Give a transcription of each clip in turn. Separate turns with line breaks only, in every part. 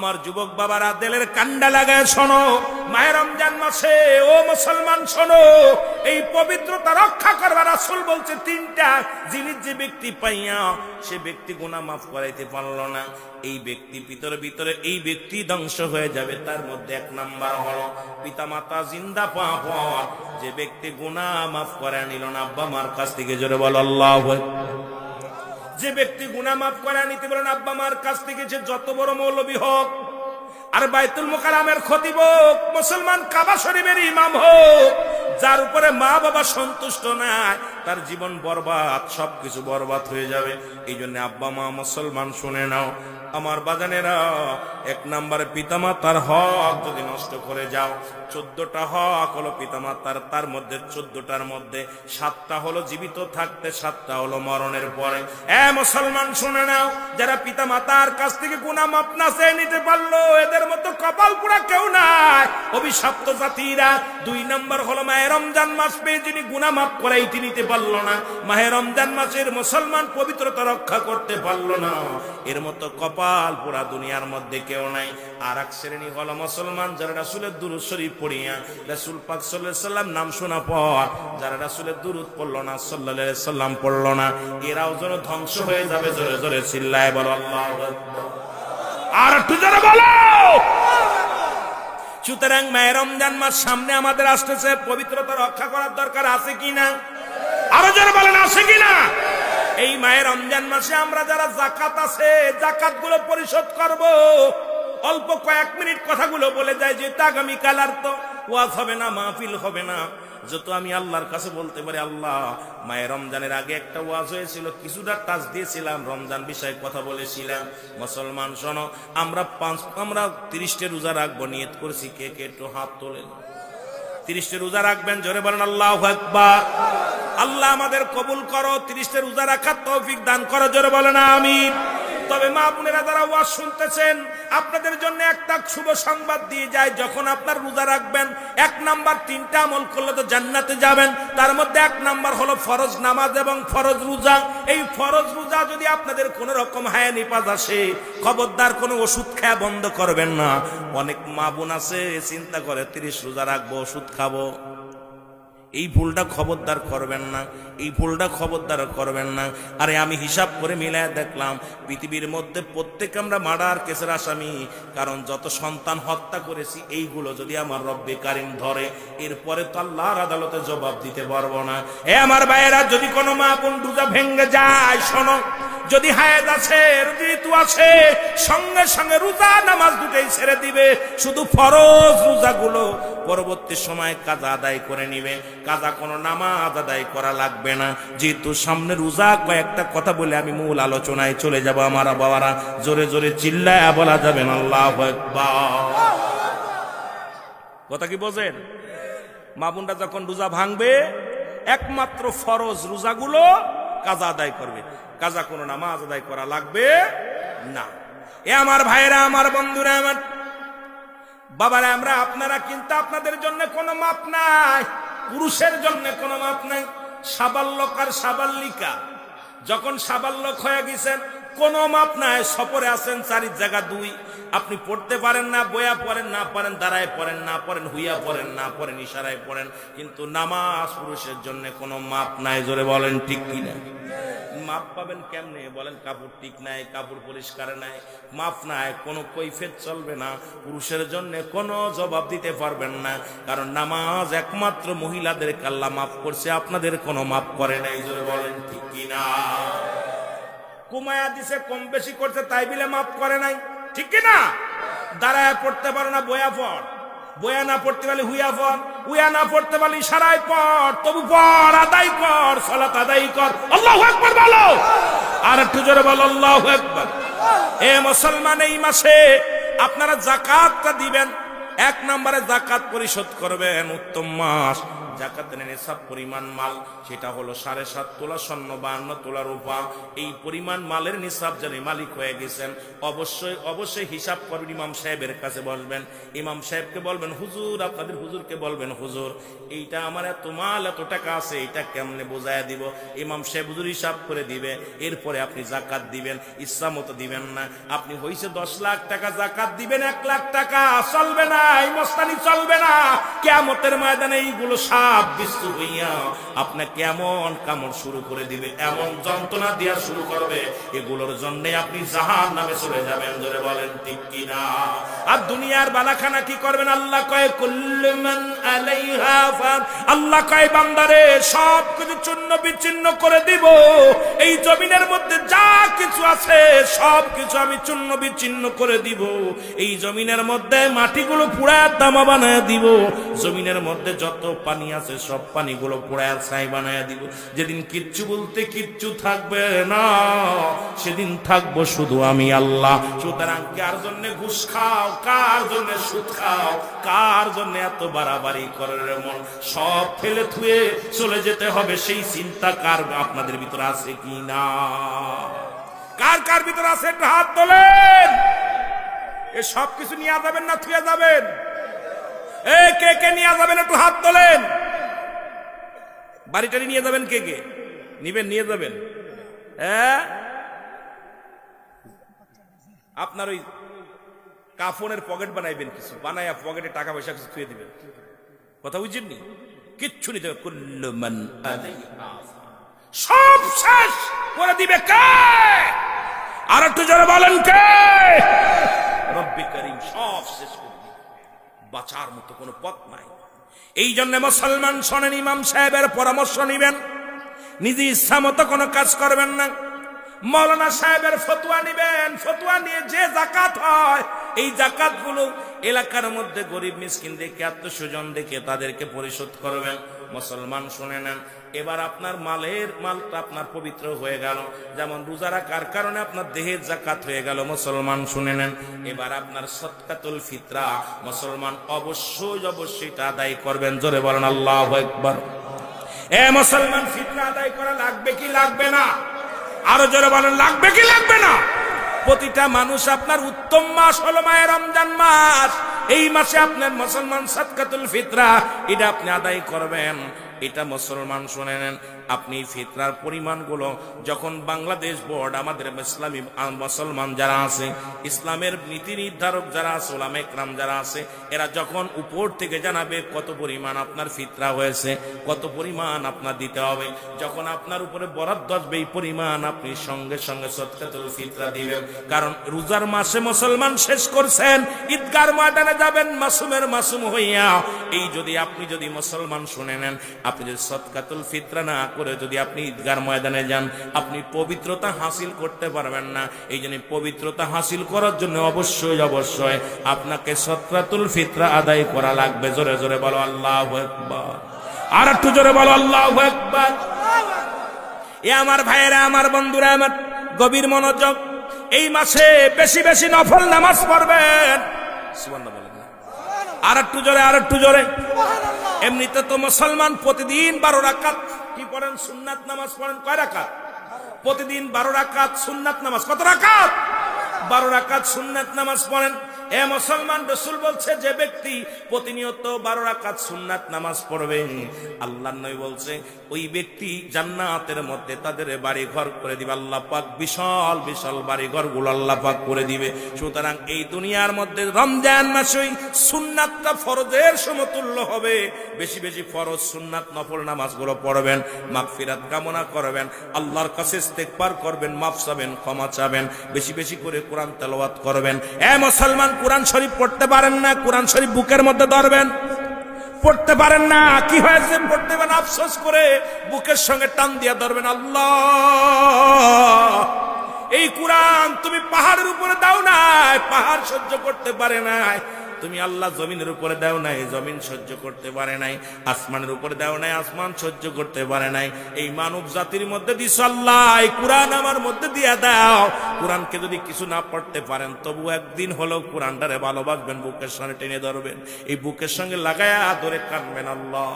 আমার যুবক বাবারা দিলের কান্ডা লাগায় শোনো, মায়ের রমজান মাসে ও মুসলমান শোনো, এই পবিত্রতা রক্ষা করবার রাসূল বলছে তিনটা জিনিস যে ব্যক্তি পাইয়া সে ব্যক্তি গুনাহ মাফ করাইতে পারলো না, এই ব্যক্তি ভিতরে এই ব্যক্তি ধ্বংস হয়ে যাবে। তার মধ্যে এক নাম্বার হলো পিতামাতা জিন্দা পাওয়ার পর যে ব্যক্তি গুনাহ মাফ করে নিল না, আব্বা মার কাছ থেকে, জোরে বল আল্লাহু আকবার। যে ব্যক্তি গুনাহ মাফ করে নিতে বলেন আব্বা মার কাছ থেকে, যে যত বড় মৌলবী হোক আর বাইতুল মুকাররমের খতিব হোক, মুসলমান কাবা শরীফের ইমাম হোক, যার উপরে মা বাবা সন্তুষ্ট নাই তার জীবন বরবাদ, সবকিছু বরবাদ হয়ে যাবে। এই জন্য আব্বা মা মুসলমান শুনে নাও আমার বাজানেরা, এক নম্বরে পিতামাতার হক যদি নষ্ট করে যাও, 14টা হক হলো পিতামাতার, তার মধ্যে 14টার মধ্যে 7টা হলো জীবিত থাকতে, 7টা হলো মরণের পরে। মুসলমান শুনে নাও, যারা পিতামাতার কাছ থেকে গুনাহ মাফ না চেয়ে নিতে পারলো এদের মতো কপাল পোড়া কেউ নাই, অভিশপ্ত জাতিরা। 2 নম্বর হলো মাহে রমজান মাস পেয়ে যিনি গুনাহ মাফ করাইতে নিতে পারলো না, মাহে রমজান মাসের মুসলমান পবিত্রতা রক্ষা করতে পারলো না, এর মতো কপাল পুরা দুনিয়ার মধ্যে কেউ নাই। আর এক শ্রেণী হলো মুসলমান যারা রাসূলের দুরূদ শরীফ পড়িয়া রাসূল পাক সাল্লাল্লাহু আলাইহি সাল্লাম নাম শোনা পর যারা রাসূলের দুরূদ পড়লো না, সাল্লাল্লাহু আলাইহি সাল্লাম পড়লো না, এরাও যেন ধ্বংস হয়ে যাবে। জোরে জোরে চিল্লায় বলো আল্লাহু আকবার, আর একটু জোরে বলো। সুতরাং মাহে রমজান মাস সামনে আমাদের আসতেছে, পবিত্রতা রক্ষা করার দরকার আছে কিনা? আরো জোরে বলেন আছে কিনা? এই মাহে রমজান মাসে আমরা যারা যাকাত আছে যাকাত গুলো পরিশোধ করব। অল্প কয়েক মিনিট কথাগুলো বলে যায়, যে আগামীকাল আর তো ওয়াজ হবে না, মাহফিল হবে না, যত আমি আল্লাহর কাছে বলতে পারি আল্লাহ মাহে রমজানের আগে একটা ওয়াজ হয়েছিল, কিছুটা টাচ দিয়েছিলাম, রমজান বিষয়ে কথা বলেছিলাম। মুসলমান শোনো, আমরা 30টা রোজা রাখবো নিয়ত করেছি, কে কে একটু হাত তোলেন। 30টা রোজা রাখবেন, জোরে বলেন আল্লাহু আকবার। আল্লাহ আমাদের কবুল করো, 30টা রোজা রাখার তৌফিক দান করো, জোরে বলেন আমিন। তবে মা বোনেরা যারা ওয়াজ শুনতেছেন, আপনাদের জন্য একটা শুভ সংবাদ দিয়ে যায়, যখন আপনার রোজা রাখবেন 1 নাম্বার 3টা আমল করলে তো জান্নাতে যাবেন। তার মধ্যে 1 নাম্বার হলো ফরজ নামাজ এবং ফরজ রোজা। এই ফরজ রোজা যদি আপনাদের কোন রকম হায়া নিপাত আসে, খবরদার কোনো ওষুধ খাওয়া বন্ধ করবেন না। অনেক মা বোন আছে চিন্তা করে 30 রোজা রাখবো, ওষুধ খাবো, এই ভুলটা খবরদার করবেন না, এই ভুলটা খবরদার করবেন না। আরে আমি হিসাব করে মিলায় দেখলাম পৃথিবীর মধ্যে প্রত্যেক আমরা মার্ডার কেসের আসামি, কারণ যত সন্তান হত্যা করেছি এইগুলো যদি আমার রব্বে কারিম ধরে, এরপরে তো আল্লাহর আদালতে জবাব দিতে পারবো না। আমার ভাইয়েরা, যদি কোনো মা বোন রোজা ভেঙে যায়, শোনো, যদি হায়েদ আছে, ঋতু আছে, সঙ্গে সঙ্গে রোজা নামাজ দুটোই ছেড়ে দিবে, শুধু ফরজ রোজাগুলো পরবর্তী সময় কাজা আদায় করে নিবে, কাজা কোনো নামাজ আদায় করা লাগবে না। যেহেতু সামনে রোজা, কয়েকটা কথা বলে আমি মূল আলোচনায় চলে যাব। আমার বাবারা, জোরে জোরে চিল্লায়া বলা যাবে না আল্লাহু আকবার। কথা কি বোঝেন? মা বোনরা যখন রোজা ভাঙবে, একমাত্র ফরজ রোজাগুলো কাজা আদায় করবে, কাজা কোনো নামাজ আদায় করা লাগবে না। আমার ভাইয়েরা, আমার বন্ধুরা, আমার বাবারা, আপনারা কিন্তু আপনাদের জন্য কোনো মাপ নাই, পুরুষের জন্য কোনো মাপ নাই। সাবাল্যক আর সাবাল্লিকা যখন সাবাল্যক হয়ে গেছেন, কোনো মাপ নাই। সফরে আছেন, 4 জায়গা 2, আপনি পড়তে পারেন না, বইয়া পড়েন না পারেন, দাঁড়ায় পড়েন না পারেন, হুইয়া পড়েন না পড়েন, ইশারায় পড়েন, কিন্তু নামাজ পুরুষের জন্য কোনো মাপ নাই। জোরে বলেন ঠিক কিনা? মাপ পাবেন কেমনে বলেন? কাপড় ঠিক নাই, কাপড় পরিষ্কার নাই, মাপ নাই, কোনো কৈফিয়ত চলবে না, পুরুষের জন্য কোনো জবাব দিতে পারবেন না, কারণ নামাজ একমাত্র মহিলাদেরকে আল্লাহ মাফ করছে, আপনাদের কোনো মাফ করে নাই। জোরে বলেন ঠিক কিনা? কুমায়া দিছে, কম বেশি করছে, তাই বিলে মাফ করে নাই, ঠিক কিনা? দাঁড়ায় পড়তে পারো না, বয়া পড়, বয়া না পড়তে পারলে হুইয়া পড়, হুইয়া না পড়তে পারলে ইশারায় পড়, তবু পড়, আদায় কর, সালাত আদায় কর। আল্লাহু আকবার বলো, আর একটু জোরে বলো আল্লাহু আকবার। মুসলমান, এই মাসে আপনারা যাকাতটা দিবেন, 1 নম্বরে যাকাত পরিশোধ করবেন। উত্তম মাস, যাকাতের নিসাব পরিমাণ মাল সেটা হলো 7.5 তোলা স্বর্ণ 52 তোলা রূপা। এই পরিমাণ মালের নিসাব যিনি মালিক হয়ে গেছেন অবশ্যই অবশ্যই হিসাব করবেন, ইমাম সাহেবের কাছে বলবেন, ইমাম সাহেবকে বলবেন হুজুর, আপনাদের হুজুরকে বলবেন হুজুর এইটা আমার এত মাল এত টাকা আছে এটা কেমনে বোঝায় দিব। ইমাম সাহেব হুজুর হিসাব করে দিবে, এরপরে আপনি জাকাত দিবেন। ইচ্ছা মতো দিবেন না, আপনি হইছে 10 লাখ টাকা জাকাত দিবেন 1 লাখ টাকা চলবে না, এই মস্তানি চলবে না। কিয়ামতের ময়দানে এইগুলো সব বিস্তু হইয়া আপনাকে এমন কামড় শুরু করে দিবে, এমন যন্ত্রণা দেওয়া শুরু করবে, এগুলোর জন্য আপনি জাহান্নামে চলে যাবেন। জোরে বলেন ঠিক কিনা? আর দুনিয়ার বালাখানা কি করবেন? আল্লাহ কয় কুল্লু মান আলাইহা ফান, আল্লাহ কয় বান্দারে সব কিছু চূর্ণ বিচ্ছিন্ন করে দিব। এই জমিনের মধ্যে যা কিছু আছে সব কিছু আমি চূর্ণ বিচ্ছিন্ন করে দিব। এই জমিনের মধ্যে মাটিগুলো পুড়ায় তামা বানায় দিব। জমিনের মধ্যে যত পানি আছে সব পানিগুলো পুড়ায় ছাই বানায় দিব। যেদিন কিচ্ছু বলতে কিচ্ছু থাকবে না, সেদিন থাকবো শুধু আমি আল্লাহ। সুতরাং কার জন্য ঘুষ খাও, কার জন্য সুদ খাও, কার জন্য এত বাড়াবাড়ি করার মন, সব ফেলে থুয়ে চলে যেতে হবে। সেই চিন্তা কার আপনাদের ভিতরে আছে কি না? কার কার ভিতরে আছে একটু হাত তোলেন। এ সব কিছু নিয়ে যাবেন না থুয়ে যাবেন? এ কে কে নিয়ে যাবেন একটু হাত তোলেন। বাড়িটারি নিয়ে যাবেন কে কে নিবেন? নিয়ে যাবেন। হ্যাঁ, আপনার ওই কাফনের পকেট বানাইবেন, কিছু বানাইয়া পকেটে টাকা পয়সা কিছু থুয়ে দিবেন। কথা বুঝছেননি? কিচ্ছু নিতে হবে। কুল্লু মান আলাইহা সব শেষ করে দিবে কে? আর একটু জোরে বলেন কে? রব্বে করিম সব শেষ করে দিবে, বাঁচার মতো কোনো পথ নাই। এই জন্য মুসলমান শোনেন, ইমাম সাহেবের পরামর্শ নিবেন, নিজে ইচ্ছা মতো কোনো কাজ করবেন না। মৌলানা সাহেবের ফতোয়া নিবেন, ফতোয়া নিয়ে যে জাকাত হয় এই জাকাত গুলো এলাকার মধ্যে গরিব মিসকিন দেখে, আত্মস্বজন দেখে তাদেরকে পরিশোধ করবেন। মুসলমান শুনে নেন, এবার আপনার মালটা আপনার পবিত্র হয়ে গেল, যেমন রোজা রাখার কারণে আপনার দেহের জাকাত হয়ে গেল। মুসলমান শুনে নেন, এবার আপনার সদকাতুল ফিতরা মুসলমান অবশ্যই এটা আদায় করবেন। জোরে বলেন আল্লাহু আকবার। এ মুসলমান, ফিতরা আদায় করা লাগবে কি লাগবে না? আরো জোরে বলেন লাগবে কি লাগবে না? প্রতিটা মানুষ আপনার উত্তম মাস হলো মায়ের রমজান মাস। এই মাসে আপনার মুসলমান সদকাতুল ফিতরা এটা আপনি আদায় করবেন। এটা মুসলমান শুনে নেন, আপনি ফিতরার পরিমাণগুলো যখন বাংলাদেশ বোর্ড, আমাদের ইসলামী মুসলমান যারা আছে, ইসলামের নীতি নির্ধারক যারা আছে, উলামা ইকরাম যারা আছে, এরা যখন উপর থেকে জানাবে কত পরিমাণ আপনার ফিতরা হয়েছে, কত পরিমাণ আপনার দিতে হবে, যখন আপনার উপরে বরাদ্দ আসবে এই পরিমাণ আপনি সঙ্গে সঙ্গে সদকাতুল ফিতরা দিবেন। কারণ রোজার মাসে মুসলমান শেষ করছেন, ঈদগার ময়দানে যাবেন মাসুমের মাসুম হইয়া। এই আপনি যদি মুসলমান শুনে নেন, আপনি যদি সদকাতুল ফিতরা না করে যদি আপনি ঈদগার ময়দানে যান, আপনি পবিত্রতা হাসিল করতে পারবেন না। এই জন্য পবিত্রতা হাসিল করার জন্য অবশ্যই অবশ্যই আপনাকে সদকাতুল ফিতরা আদায় করা লাগবে। জোরে জোরে বলো আল্লাহু আকবার। আর একটু জোরে বলো আল্লাহু আকবার। এ আমার ভাইয়েরা, আমার বন্ধুরা, আমার গভীর মনোযোগ। এই মাসে বেশি বেশি নফল নামাজ পড়বেন। সুবহানাল্লাহ বলেন না? আর একটু জোরে, আর একটু জোরে। এমনিতে তো মুসলমান প্রতিদিন 12 রাকাত কি পড়েন? সুন্নাত নামাজ পড়েন। কয় রাকাত? প্রতিদিন 12 রাকাত সুন্নাত নামাজ। কত রাকাত? 12 রাকাত সুন্নাত নামাজ পড়েন। এ মুসলমান, রাসূল বলছে যে ব্যক্তি প্রতিনিয়ত 12 রাকাত সুন্নাত নামাজ পড়বে, আল্লাহর নবী বলছে ওই ব্যক্তি জান্নাতের মধ্যে তাদের বাড়ি ঘর করে দিবে আল্লাহ পাক। বিশাল বিশাল বাড়ি ঘরগুলো আল্লাহ পাক করে দিবে। সুতরাং এই দুনিয়ার মধ্যে রমজান মাসে সুন্নাতটা ফরজের সমতুল্য হবে। বেশি বেশি ফরজ সুন্নাত নফল নামাজগুলো পড়বেন, মাগফিরাত কামনা করবেন, আল্লাহর কাছে ইস্তেগফার করবেন, মাফ চাবেন, ক্ষমা চাবেন, বেশি বেশি করে কোরআন তেলাওয়াত করবেন। এ মুসলমান, কোরআন শরীফ পড়তে পারেন না, কোরআন শরীফ বুকের মধ্যে ধরবেন। পড়তে পারেন না, কি হয়েছে? পড়তে পারেন, আফসোস করে বুকের সঙ্গে টান দিয়ে ধরবেন। আল্লাহ, এই কোরআন তুমি পাহাড়ের উপরে দাও নাই, পাহাড় সহ্য করতে পারে নাই, তুমি আল্লাহ জমিনের উপরে দাও নাই, জমিন সহ্য করতে পারে নাই, আসমানের উপরে দাও নাই, আসমান সহ্য করতে পারে নাই, এই মানব জাতির মধ্যে দিছো আল্লাহ, এই কোরআন আমার মধ্যে দিয়ে দাও। কোরআনকে যদি কিছু না পড়তে পারেন তবু একদিন হলেও কোরআনটারে ভালোবাসবেন, বুকের সঙ্গে টেনে ধরবেন, এই বুকের সঙ্গে লাগায়া ধরে কানবেন, আল্লাহ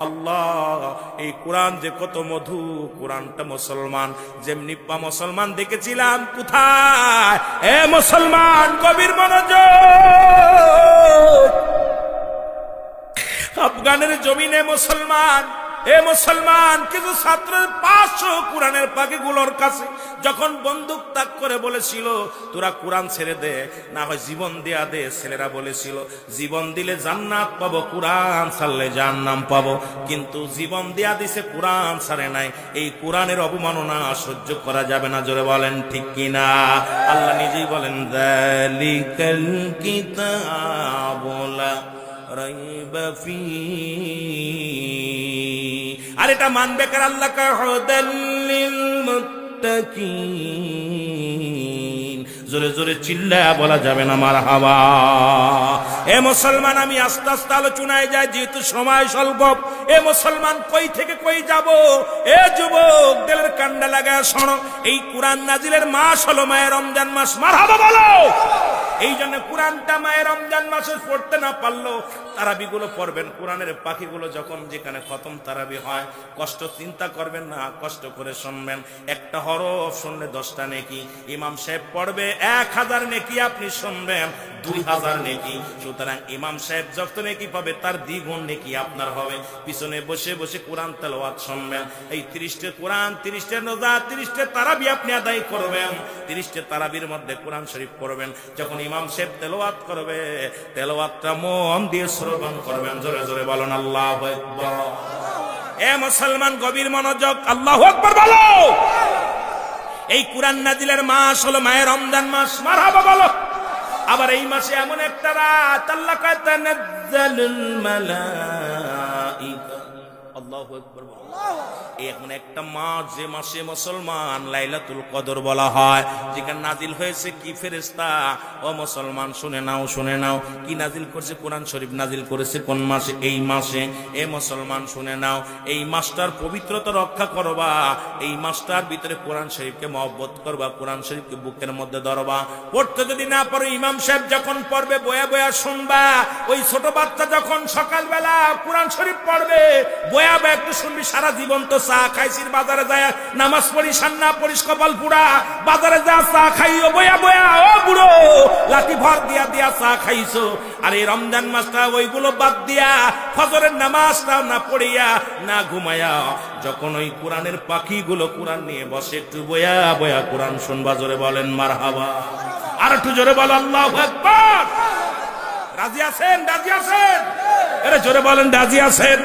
আল্লাহ এই কোরআন যে কত মধু, কোরআনটা মুসলমান যেমনি পা মুসলমান দেখেছিলাম কোথায়, এ মুসলমান গভীর মনোযোগ, আফগানের জমিনে মুসলমান, এ মুসলমান কিছু ছাত্রের 500 কোরআনের পাখিগুলোর কাছে যখন বন্দুক তাক করে বলেছিল তোরা কোরআন ছেড়ে দে, না হয় জীবন দেয়া দে, ছেলেরা বলেছিল জীবন দিলে জান্নাত পাবো, কোরআন ছাড়লে জাহান্নাম পাবো, কিন্তু জীবন দেয়া দিছে, কোরআন ছাড়ে নাই। এই কোরআনের অবমাননা সহ্য করা যাবে না, জোরে বলেন ঠিক কিনা? আল্লাহ নিজেই বলেন যালিকাল কিতাবু লা রাইবা ফীহি, আর এটা মানবে কার? আল্লাহ কা হুদাল লিল মুত্তাকিন। জোরে জোরে চিল্লায়া বলা যাবে না মারহাবা। এ মুসলমান আমি আস্তে আস্তে আলোচনায় যাই যেহেতু সময় স্বল্প। এ মুসলমান কই থেকে কই যাব? এ যুবক দিলের কান্ডা লাগায় শোনো, এই কোরআন নাজিলের মাস হলো মায়ের রমজান মাস, মারহাবা বলো। এই জন্য কোরআনটা মায়ের রমজান মাসে পড়তে না পারলো তারাবি গুলো পড়বেন। কোরআনের পাখিগুলো যখন যেখানে খতম তারাবি হয় কষ্ট চিন্তা করবেন না, কষ্ট করে শুনবেন। একটা হরফ শুনলে 10টা নেকি, ইমাম সাহেব পড়বে 1000 নেকি, আপনি শুনবেন 2000 নেকি। সুতরাং ইমাম সাহেব যত নেকি পাবে তার দ্বিগুণ নেকি আপনার হবে। পিছনে বসে বসে কোরআন তেলাওয়াত শুনবেন। এই 30টা কোরআন, 30টা রোজা, 30টা তারাবি আপনি আদায় করবেন। 30টা তারাবির মধ্যে কোরআন শরীফ পড়বেন। যখন ইমাম সাহেব তেলাওয়াত করবে তেলাওয়াতটা মন দিয়ে শ্রবণ করবেন। জোরে জোরে বলেন আল্লাহু আকবার। এ মুসলমান গভীর মনোযোগ, আল্লাহু আকবার বলো। এই কোরআন নাজিলের মাস হলো মায়ের রমজান মাস, মারহাবা বলো। আবার এই মাসে এমন একটা রাত আল্লাহ কয় তানাজ্জালুল মালাইকা, আল্লাহু আকবার বলো। এমন একটা মাস যে মাসে মুসলমান লাইলাতুল কদর বলা হয়, যেখানে নাজিল হয়েছে কি ফেরেশতা? ও মুসলমান শুনে নাও, শুনে নাও কি নাজিল করেছে? কোরআন শরীফ নাজিল করেছে কোন মাসে? এই মাসে। এ মুসলমান শুনে নাও, এই মাসটার পবিত্রতা রক্ষা করবা, এই মাসটার ভিতরে কোরআন শরীফকে মহব্বত করবা, কোরআন শরীফকে বুকের মধ্যে ধরবা। পড়তে যদি না পারো ইমাম সাহেব যখন পড়বে বয়া বয়া শুনবা। ওই ছোট বাচ্চা যখন সকালবেলা কোরআন শরীফ পড়বে বয়া বয়া একটু শুনবি। সারা জীবন তো চা খাইছিস, বাজারে যায় নামাজ পড়ি, সান্না পড়িস, কপাল পুরা, বাজারে যা চা খাইও বয়া বয়া, ও বুড়ো লাঠি ভর দিয়া দিয়া চা খাইছো। আর এই রমজান মাসটা ওইগুলো বাদ দিয়া ফজরের নামাজটা না পড়িয়া না ঘুমায়া যখন ওই কোরআনের পাখিগুলো কোরআন নিয়ে বসে একটু বয়া বয়া কোরআন শুনবা। জোরে বলেন মারহাবা। আর একটু জোরে বল আল্লাহু আকবার। রাজি আছেন? রাজি আছেন? আরে জোরে বলেন রাজি আছেন?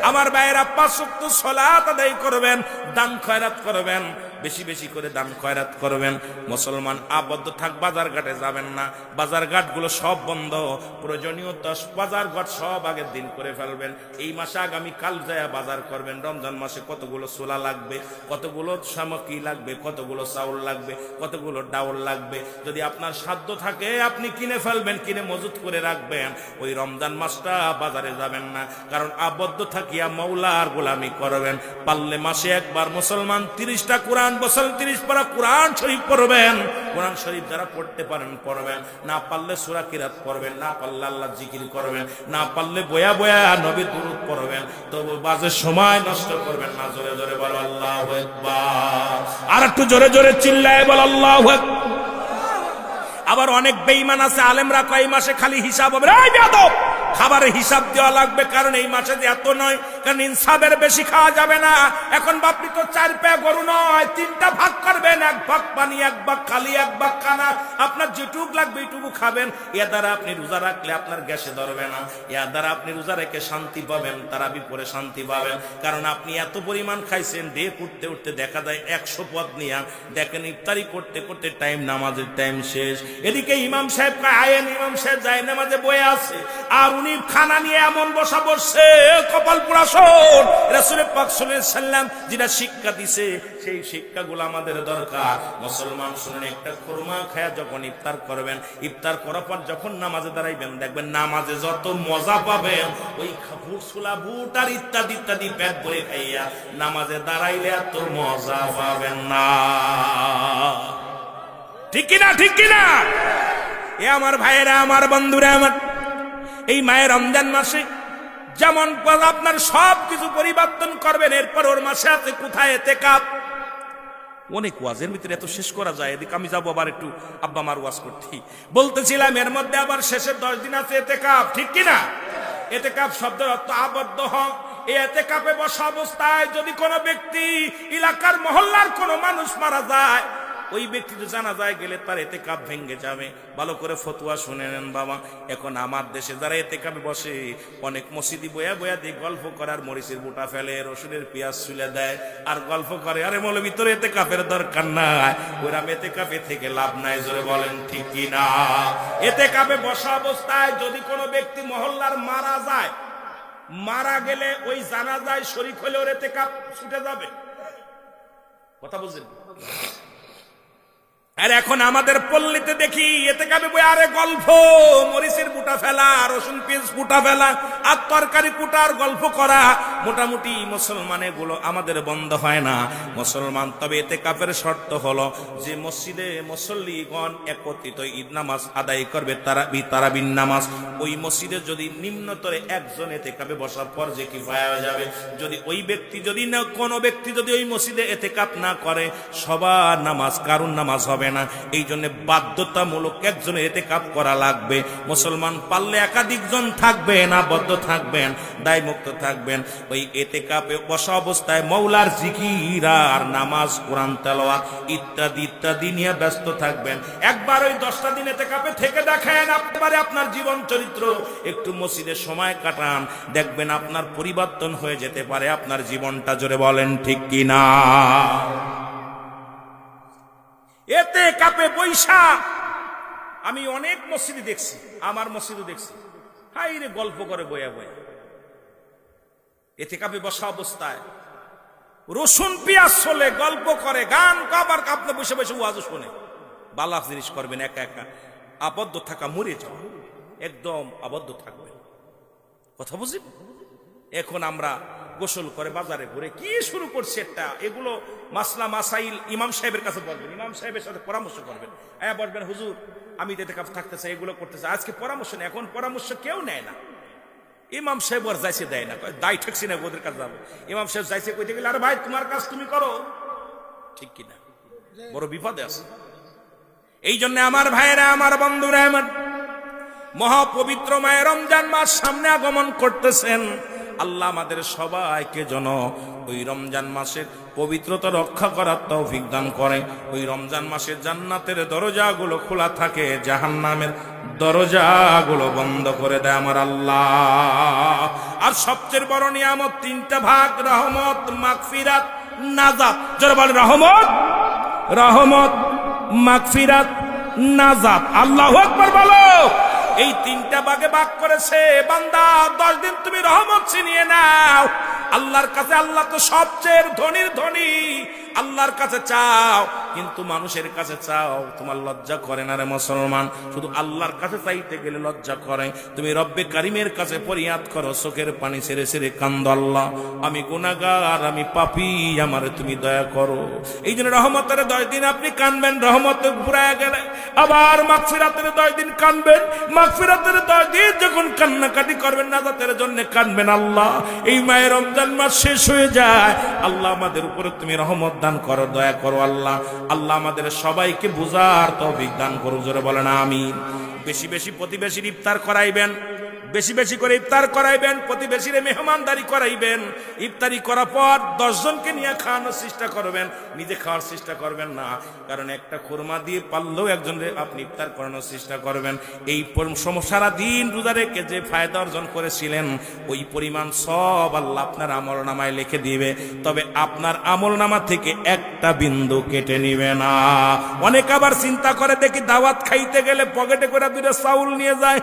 আমার ভাইয়েরা 5 ওয়াক্ত সালাত আদায় করবেন, দান খয়রাত করবেন, বেশি বেশি করে দান খয়রাত করবেন। মুসলমান আবদ্ধ থাক, বাজার ঘাটে যাবেন না। বাজার ঘাটগুলো সব বন্ধ। প্রয়োজনীয় 10 বাজার ঘাট সব আগের দিন করে ফেলবেন। এই মাসে আগামী কাল যায় বাজার করবেন। রমজান মাসে কতগুলো ছোলা লাগবে, কতগুলো সামগ্রী লাগবে, কতগুলো চাউল লাগবে, কতগুলো ডাউল লাগবে। যদি আপনার সাধ্য থাকে আপনি কিনে ফেলবেন, কিনে মজুত করে রাখবেন। ওই রমজান মাসটা বাজারে যাবেন না, কারণ আবদ্ধ থাকিয়া মওলার গোলামি করবেন। পারলে মাসে একবার মুসলমান 30টা কোরআন বছর 30 পারা কোরআন শরীফ পড়বেন। কোরআন শরীফ যারা পড়তে পারেন পড়বেন, না পারলে সূরা কিরাত পড়বেন, না পারলে আল্লাহ জিকির করবেন, না পারলে বয়া বয়া নবীর দুরূদ পড়বেন। তবে বাজে সময় নষ্ট করবেন না। জোরে জোরে বল আল্লাহু আকবার। আর একটু জোরে জোরে চিল্লায় বল আল্লাহু আকবার। আবার অনেক বেঈমান আছে, আলেমরা কয় এই মাসে খালি হিসাব হবে। এই বেয়াদব, খাবারের হিসাব দেওয়া লাগবে, কারণ এই মাসে যে এত নয়, কারণ ইনসাফের বেশি খাওয়া যাবে না। এখন বাপনি তো 4 পায়া গরু নয়, 3টা ভাগ করবেন, 1 ভাগ পানি, 1 ভাগ খালি, 1 ভাগ খানা। আপনার যেটুকু লাগবে এইটুকু খাবেন। এ দ্বারা আপনি রোজা রাখলে আপনার গ্যাসে ধরবে না। এ দ্বারা আপনি রোজা রেখে শান্তি পাবেন, তারাবি পরে শান্তি পাবেন, কারণ আপনি এত পরিমাণ খাইছেন। ডে উঠতে উঠতে দেখা যায় 100 পদ নিয়ে দেখেন ইফতারি করতে করতে টাইম, নামাজের টাইম শেষ। এদিকে ইমাম সাহেব আয়েন, ইমাম সাহেব যায় নামাজে বয়ে আছে, আর উনি হানিফ খানা নিয়ে এমন বসা বসছে, কপাল পোড়া শোন। রাসূল পাক সাল্লাল্লাহু আলাইহি সাল্লাম যেটা শিক্ষা দিছে সেই শিক্ষাগুলো আমাদের দরকার। মুসলমান শুনুন, একটা খুরমা খায়া যখন ইফতার করবেন, ইফতার করার পর যখন নামাজে দাঁড়াইবেন, দেখবেন নামাজে যত মজা পাবেন ওই বুট ছোলা বুট আর ইত্যাদি ইত্যাদি পেট ভরে খাইয়া নামাজে দাঁড়াইলে এত মজা পাবেন না। ঠিক কিনা, ঠিক কিনা? এ আমার ভাইয়েরা, আমার বন্ধুরা, আমার এই মায়ের রমজান মাসে যেমন আপনার সব কিছু পরিবর্তন করবেন, এরপর ওর মাসে আছে কোথায় ইতিকাফ। অনেক ওয়াজের ভিতরে এত শেষ করা যায়, এদিকে আমি যাবো আবার একটু আব্বা মার ওয়াজ করতে। বলতেছিলাম এর মধ্যে আবার শেষের 10 দিন আছে ইতিকাফ, ঠিক কিনা? ইতিকাফ শব্দের অর্থ আবদ্ধ হওয়া। এই ইতিকাফে বসা অবস্থায় যদি কোনো ব্যক্তি এলাকার মহল্লার কোনো মানুষ মারা যায়, ওই ব্যক্তি তো জানাজায় গেলে তার ইতিকাফ ভেঙে যাবে। ভালো করে ফতোয়া শুনে নেন বাবা। এখন আমার দেশে যারা ইতিকাফে বসে, অনেক মসজিদি বয়া বয়া দিয়ে গল্প করার, মরিচের বুটা ফেলে, রসুনের পেঁয়াজ ছুলে দেয় আর গল্প করে। আরে মৌলবী তোর ইতিকাফের দরকার নাই, ওরা ইতিকাফে থেকে লাভ নাই। জোরে বলেন ঠিক কিনা? ইতিকাফে বসা অবস্থায় যদি কোনো ব্যক্তি মহল্লার মারা যায়, মারা গেলে ওই জানাজায় শরীক হলে ওর ইতিকাফ ছুটে যাবে। কথা বুঝলেন? আর এখন আমাদের পল্লীতে দেখি ইতিকাফে বই আরে গল্প, মরিচের বুটা ফেলা, রসুন পেঁয়াজ বুটা ফেলা আর তরকারি কুটার গল্প করা। মোটামুটি মুসলমানে গুলো আমাদের বন্ধ হয় না মুসলমান। তবে ইতিকাফের শর্ত হলো যে মসজিদে মুসল্লিগণ একত্রিত ঈদ নামাজ আদায় করবে, তারাবির নামাজ। ওই মসজিদে যদি নিম্নতরে একজন ইতিকাফে বসার পর যে কিফায়া হয়ে যাবে। যদি ওই ব্যক্তি যদি না কোনো ব্যক্তি যদি ওই মসজিদে ইতিকাফ না করে, সবার নামাজ কারুর নামাজ হবে না। এই জন্য বাধ্যতামূলক একজনের ইতিকাফ করা লাগবে। মুসলমান পারলে একাধিক জন থাকবেন, আবদ্ধ থাকবেন, দায়মুক্ত থাকবেন। ওই ইতিকাফে বসা অবস্থায় মওলার জিকির আর নামাজ, কোরআন তেলাওয়াত ইত্যাদি ইত্যাদি নিয়ে ব্যস্ত থাকবেন। একবার ওই 10টা দিন ইতিকাফে থেকে দেখেন, আপনার জীবন চরিত্র একটু মসজিদে সময় কাটান, দেখবেন আপনার পরিবর্তন হয়ে যেতে পারে আপনার জীবনটা। জোরে বলেন ঠিক কিনা? ইতিকাফে বৈশা আমি অনেক মসজিদে দেখছি, আমার মসজিদও দেখছি, হাই রে গল্প করে বয়া বয়া। ইতিকাফে বসা অবস্থায় রসুন পেঁয়াজ চলে, গল্প করে, গান কাবার, আপনি বসে বসে ওয়াজ শুনে। বালা জিনিস করবেন, একা একা আবদ্ধ থাকা, মরে যাওয়া, একদম আবদ্ধ থাকবেন। কথা বুঝি? এখন আমরা গোসল করে বাজারে ঘুরে কি শুরু করছে একটা, এগুলো মাসলা মাসাইল ইমাম সাহেবের কাছে বলবেন, ইমাম সাহেবের সাথে পরামর্শ করবেন। বলবেন হুজুর আমি তো ইতিকাফ থাকতে চাই, এগুলো করতে চাই, আজকে পরামর্শ নেই। এখন পরামর্শ কেউ নেয় না। ইমাম সাহেব আর যাইছে দেয় না, দায় ঠেকছি না, ওদের কাছে যাবো। ইমাম সাহেব যাইছে কইতে গেলে, আরে ভাই তোমার কাজ তুমি করো, ঠিক কিনা? বড় বিপদে আছে। এই জন্য আমার ভাইয়েরা, আমার বন্ধুরা, আমার মহাপবিত্র মায়ের রমজান মাস সামনে আগমন করতেছেন। আল্লাহ আমাদের সবাইকে যেন ওই রমজান মাসের পবিত্রতা রক্ষা করার তৌফিক দান করে। ওই রমজান মাসের জান্নাতের দরজাগুলো খোলা থাকে, জাহান্নামের দরজাগুলো বন্ধ করে দেয় আমার আল্লাহ। আর সবচেয়ে বড় নিয়ামত 3টা ভাগ, রহমত, মাগফিরাত, নাজাত। যারা বলে রহমত, রহমত, মাগফিরাত, নাজাত। আল্লাহু আকবার বলো। এই 3টা ভাগে ভাগ করেছে। বান্দা 10 দিন তুমি রহমত ছিনিয়ে নাও আল্লাহর কাছে। আল্লাহ তো সবচেয়ে ধনীর ধনী, আল্লাহর কাছে চাও, কিন্তু মানুষের কাছে চাও তোমার লজ্জা করে না রে মুসলমান। শুধু আল্লাহর কাছে চাইতে গেলে লজ্জা করে। তুমি রব্বে কারিমের কাছে ফরিয়াদ করো, চোখের পানি ছেড়ে ছেড়ে কান্দো, আল্লাহ আমি গুনাহগার, আমি পাপী, আমারে তুমি দয়া করো। এই জন্য রহমতের 10 দিন আপনি কানবেন, রহমত ফুরায় গেলে আবার মাগফিরাতের 10 দিন কানবেন। মাগফিরাতের 10 দিন যখন কান্নাকাটি করবেন, নাজাতের জন্য কানবেন। আল্লাহ এই মায়ের রমজান মাস শেষ হয়ে যায়, আল্লাহ আমাদের উপরে তুমি রহমত দান করো, দয়া করো আল্লাহ। আল্লাহ আমাদের সবাইকে বুঝার তৌফিক দান করো। জোরে বলেন আমিন। বেশি বেশি প্রতিবেশীর ইফতার করাইবেন, বেশি বেশি করে ইফতার করাইবেন, প্রতিবেশীরে মেহমানদারি করাইবেন। ইফতারি করার পর 10 জনকে নিয়ে খাওয়ানোর চেষ্টা করবেন, নিজে খাওয়ার চেষ্টা করবেন না। কারণ একটা খুরমা দিয়ে পারলেও একজনকে আপনি ইফতার করানোর চেষ্টা করবেন। এই সারা দিন রোজা রেখে যে ফায়দা অর্জন করেছিলেন, ওই পরিমাণ সব আল্লাহ আপনার আমলনামায় লিখে দিবে। তবে আপনার আমলনামা থেকে একটা বিন্দু কেটে নিবে না। অনেক আবার চিন্তা করে দেখি দাওয়াত খাইতে গেলে পকেটে করে 2টা চাউল নিয়ে যায়।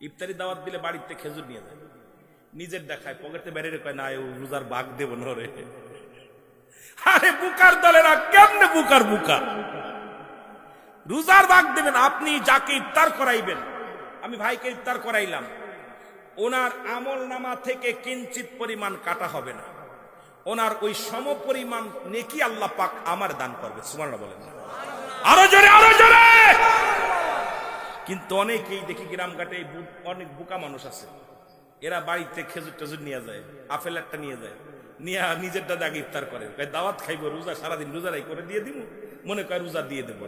ইফতারি দাওয়াত দিলে বাড়িতে খেজুর নিয়ে যায়, নিজের দেখায়, পকেটে বেরিয়ে কয় না রোজার ভাগ দেব না রে। আরে বুকার দলেরা কেমনে বুকার বুকা, রোজার ভাগ দেবেন আপনি যাকে ইফতার করাইবেন। আমি ভাইকে ইফতার করাইলাম, ওনার আমল নামা থেকে কিঞ্চিত পরিমাণ কাটা হবে না, ওনার ওই সম পরিমাণ নেকি আল্লাহ পাক আমার দান করবে। সুবহানাল্লাহ বলেন, আরো জোরে আরো জোরে। কিন্তু অনেকেই দেখি গ্রামঘাটে অনেক বোকা মানুষ আছে, এরা বাড়িতে খেজুর টেজুর নিয়ে যায়, আপেল একটা নিয়ে যায়, নিয়ে নিজের দাদা আগে ইফতার করে, দাওয়াত খাইবো, রোজা সারাদিন রোজারাই করে দিয়ে দিব, মনে করে রোজা দিয়ে দেবো।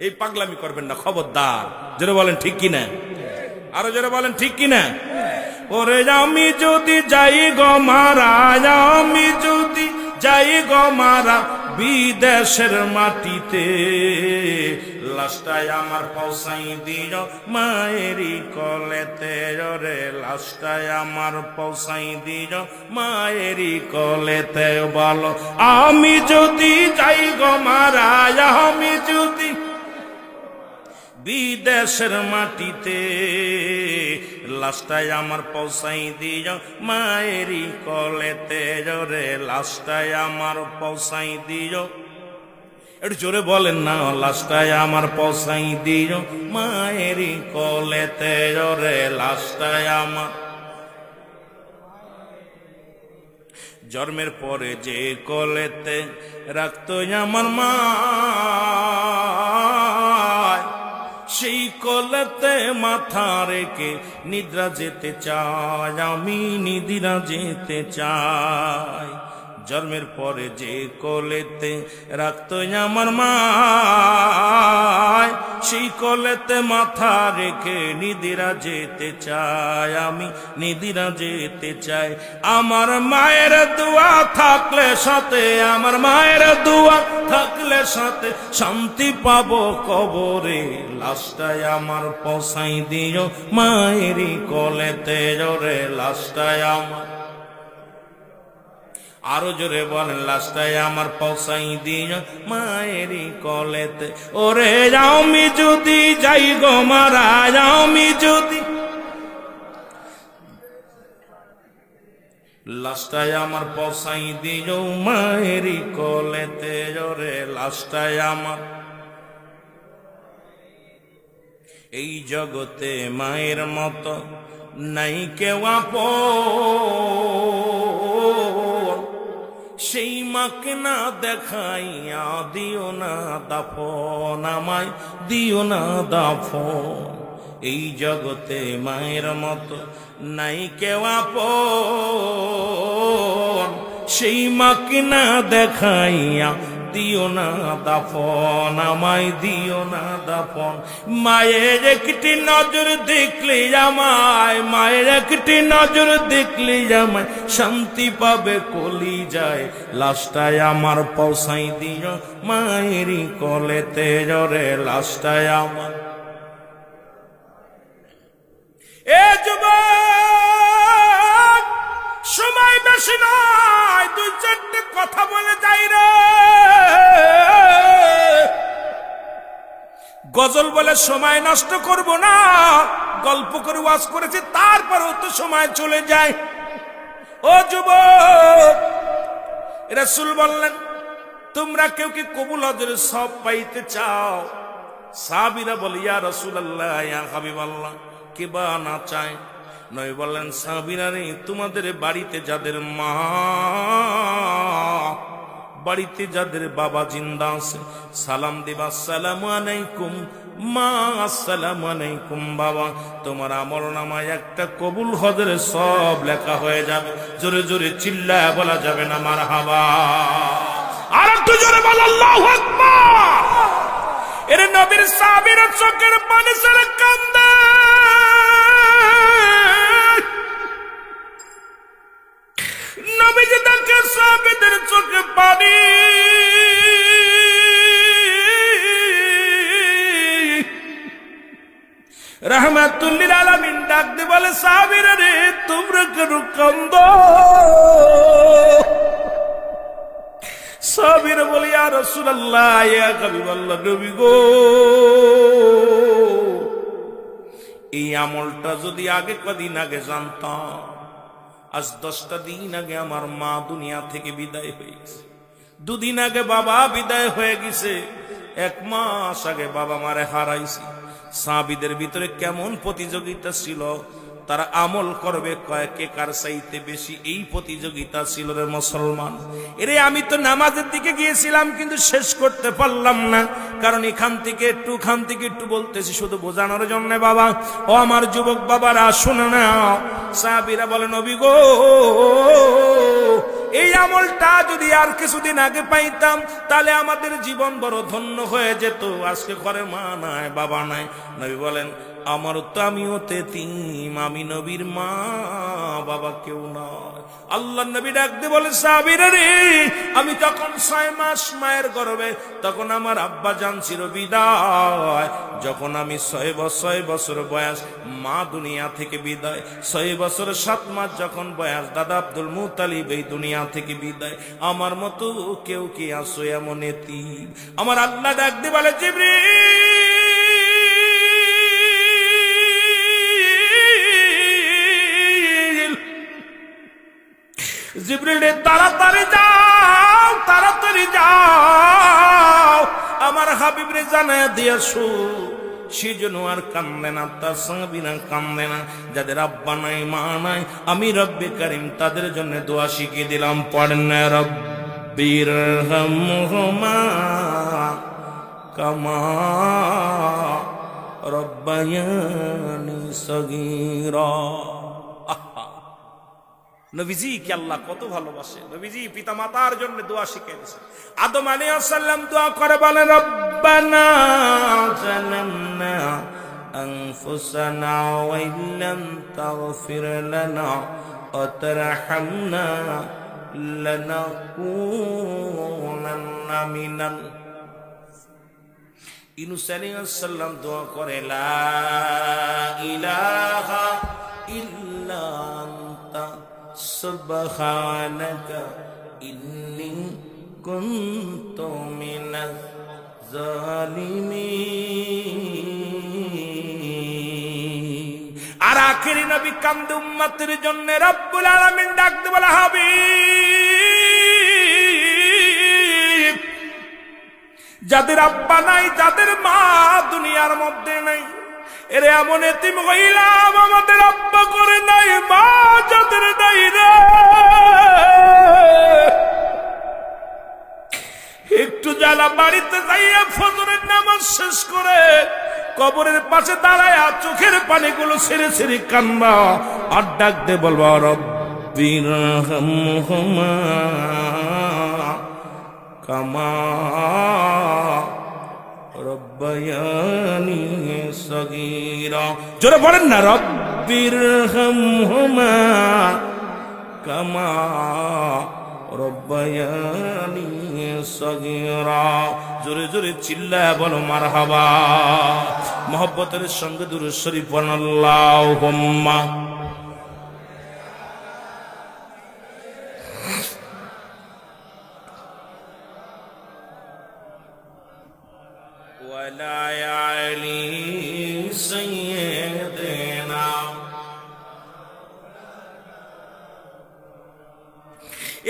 এই পাগলামি করবেন না, খবরদার। জোরে বলেন ঠিক কিনা, আরো জোরে বলেন ঠিক কিনা। ওরে আমি যদি যাই গো মারা, আমি যদি যাই গো মারা বিদেশের মাটিতে, লাস্টায় আমার পৌঁছাই দিও মায়েরই কলেতে। রে লাস্টায় আমার পৌঁছাই দিও মায়েরই কলেতে। বলো আমি যদি যাই গো মারা, আমি যদি বিদেশের মাটিতে, লাস্টায় আমার পৌঁছাই দিও মায়েরই কলেতে। রে লাস্টায় আমার পৌঁছাই দিও, একটু জোরে বলেন না, লাস্টায় আমার পৌঁছাই দিও মায়েরই কলেতে। রে লাস্টায় আমার জন্মের পরে যে কলেতে রাখতো আমার মা, সেই কলেতে মাথা রেখে নিদ্রা যেতে চাই, আমি নিদ্রা যেতে চাই। জন্মের পরে যে কোলেতে রাখতো আমার মা, সেই কোলেতে মাথা রেখে নিদ্রা যেতে চাই, আমি নিদ্রা যেতে চাই। আমার মায়ের দোয়া থাকলে সাথে, আমার মায়ের দোয়া থাকলে সাথে শান্তি পাবো কবরে। লাস্টায় আমার পৌঁছাই দিও মায়েরই কোলেতে। রে লাস্টায় আমার, আরো জোরে বলেন, লাস্টায় আমার পৌঁছাই দিও মায়েরই কলেতে। ওরে আমি যদি যাই গো মারা, আমি যদি, লাস্টায় আমার পৌঁছাই দিও মায়েরই কলেতে। ওরে লাস্টায় আমার, এই জগতে মায়ের মতো নাই কেউ আপন, সেই মাকে না দেখাইয়া দিও না দাফন, আমায় দিও না দাফন। এই জগতে মায়ের মতো নাই কেউ আপন, সেই মাকে না দেখাইয়া দিও না দাফন, আমায় দিও না দাফন। মায়ের একটি নজর দেখলে আমায়, মায়ের একটি নজর দেখলে আমায় শান্তি পাবে কলি যায়। লাস্টায় আমার পৌঁছাই দিও মায়েরই কলেতে। রে লাস্টায় আমার, এ যুবক সময় বেশি নয়, দুই চারটে কথা বলে যাই রে। গজল বলে সময় নষ্ট করব না, গল্প করে ওয়াজ করেছি, তারপরেও তো সময় চলে যায়। ও যুবক, রাসূল বললেন তোমরা কেউ কি কবুল হজের সব পাইতে চাও? সাহাবীরা বলে ইয়া রাসূলুল্লাহ, ইয়া হাবিবাল্লাহ, কে বা না চায়? নয় বললেন সাহাবীরা রে, তোমাদের বাড়িতে যাদের মা, বাড়িতে যাদের বাবা জিন্দা আছে, সালাম দিবা, আসসালামু আলাইকুম মা, আসসালামু আলাইকুম বাবা। তোমার আমল নামায় একটা কবুল হজের সব লেখা হয়ে যাবে। জোরে জোরে চিল্লায় বলা যাবে না মারহাবা? আর একটু জোরে বল আল্লাহু আকবার। এর নবীর সাহাবীরা চোখের পানি ছেড়ে কান্দে। নবীজি দেখে সাহাবীদের চোখে পানি, রাহমাতুল লিল আলামিন ডাক দিয়ে বলে সাহাবীরা রে, তোমরা কেন কান্দো? সাহাবীরা বলে ইয়া রাসূলুল্লাহ, ইয়া হাবিবাল্লাহ, নবী গো, এই আমলটা যদি আগে কদিন আগে জানতাম, আজ 10টা দিন আগে আমার মা দুনিয়া থেকে বিদায় হয়ে গেছে, 2 দিন আগে বাবা বিদায় হয়ে গেছে, 1 মাস আগে বাবা মারে হারাইছি। সাহাবীদের ভিতরে কেমন প্রতিযোগিতা ছিল, তারা আমল করবে কে কার চাইতে বেশি, এই প্রতিযোগিতা ছিল রে মুসলমান। এরে আমি তো নামাজের দিকে গিয়েছিলাম কিন্তু শেষ করতে পারলাম না, কারণ এখান থেকে একটু বলতেছি শুধু বোঝানোর জন্য। বাবা ও আমার যুবক বাবারা শুনে না, সাহাবীরা বলে নবী গো, এই আমলটা যদি আর কিছুদিন আগে পাইতাম তাহলে আমাদের জীবন বড় ধন্য হয়ে যেত। আজকে ঘরে মা নাই বাবা নাই। নবী বলেন আমার তো আমিও তেতিম, আমি নবীর মা বাবা কেউ নয়। আল্লাহ নবী ডাক দিয়ে বলে সাহাবীরা রে, আমি যখন 6 মাস মায়ের গর্ভে, তখন আমার আব্বা জান ছিল বিদায়। যখন আমি 6 বছর বয়স, মা দুনিয়া থেকে বিদায়। 6 বছর 7 মাস যখন বয়স, দাদা আব্দুল মুত্তালিব এই দুনিয়া থেকে বিদায়। আমার মতো কেউ কি আসো এমন এতিম? আমার আল্লাহ ডাক দিয়ে বলে জিবরিল তাড়াতাড়ি যাও, আমার হাবিব রে জানায়া দিয়াছো সে যেন আর কান্দে না, তার সাহাবীরা কান্দে না। যাদের আব্বা নাই মা নাই, আমি রব্বে কারিম তাদের জন্য দোয়া শিখিয়ে দিলাম। পড়েন রব্বিরহামহুমা কামা রব্বায়ানি সগীরা। নবীজি কে আল্লাহ কত ভালোবাসে। নবীজি পিতা মাতার জন্য দোয়া শিখিয়েছেন। আদম আলাইহিস সালাম দোয়া করে বলেন রব্বানা জালামনা আনফুসানা ওয়া ইল্লাম তাগফির লানা ওয়া তারহামনা লানাকুনান্না মিনাল। ইউনূস আলাইহিস সালাম দোয়া করে লা ইলাহা ইল্লা আনতা সুবহানাকা ইন্নী কুনতু মিনাজ জালিমিন। আর আখেরি নবী কান্দে উম্মতের জন্য। রব্বুল আলামিন ডাক দিয়ে বলে হাবিব, যাদের আব্বা নাই, যাদের মা দুনিয়ার মধ্যে নাই, এরে এমন এতিম হইলাম আমাদের আব্বা করে নাই, মা যাদের নাই রে, একটু জ্বালা বাড়িতে যাইয়া ফজরের নামাজ শেষ করে কবরের পাশে দাঁড়ায়া চোখের পানিগুলো ছেড়ে ছেড়ে কান্না, আর ডাক দে বলবা রব্বিরহামহুমা কামা রব্বায়ানি সগীরা। জোরে বলেন না রব্বিরহামহুমা কামা রব্বায়ানি সগীরা। জোরে জোরে চিল্লায়া বলো মারহাবা। মহব্বতের সঙ্গে দুরূদ শরীফ পড়ুন আল্লাহুম্মা। ওয়ালা আলি সাইয়্যিদিনা।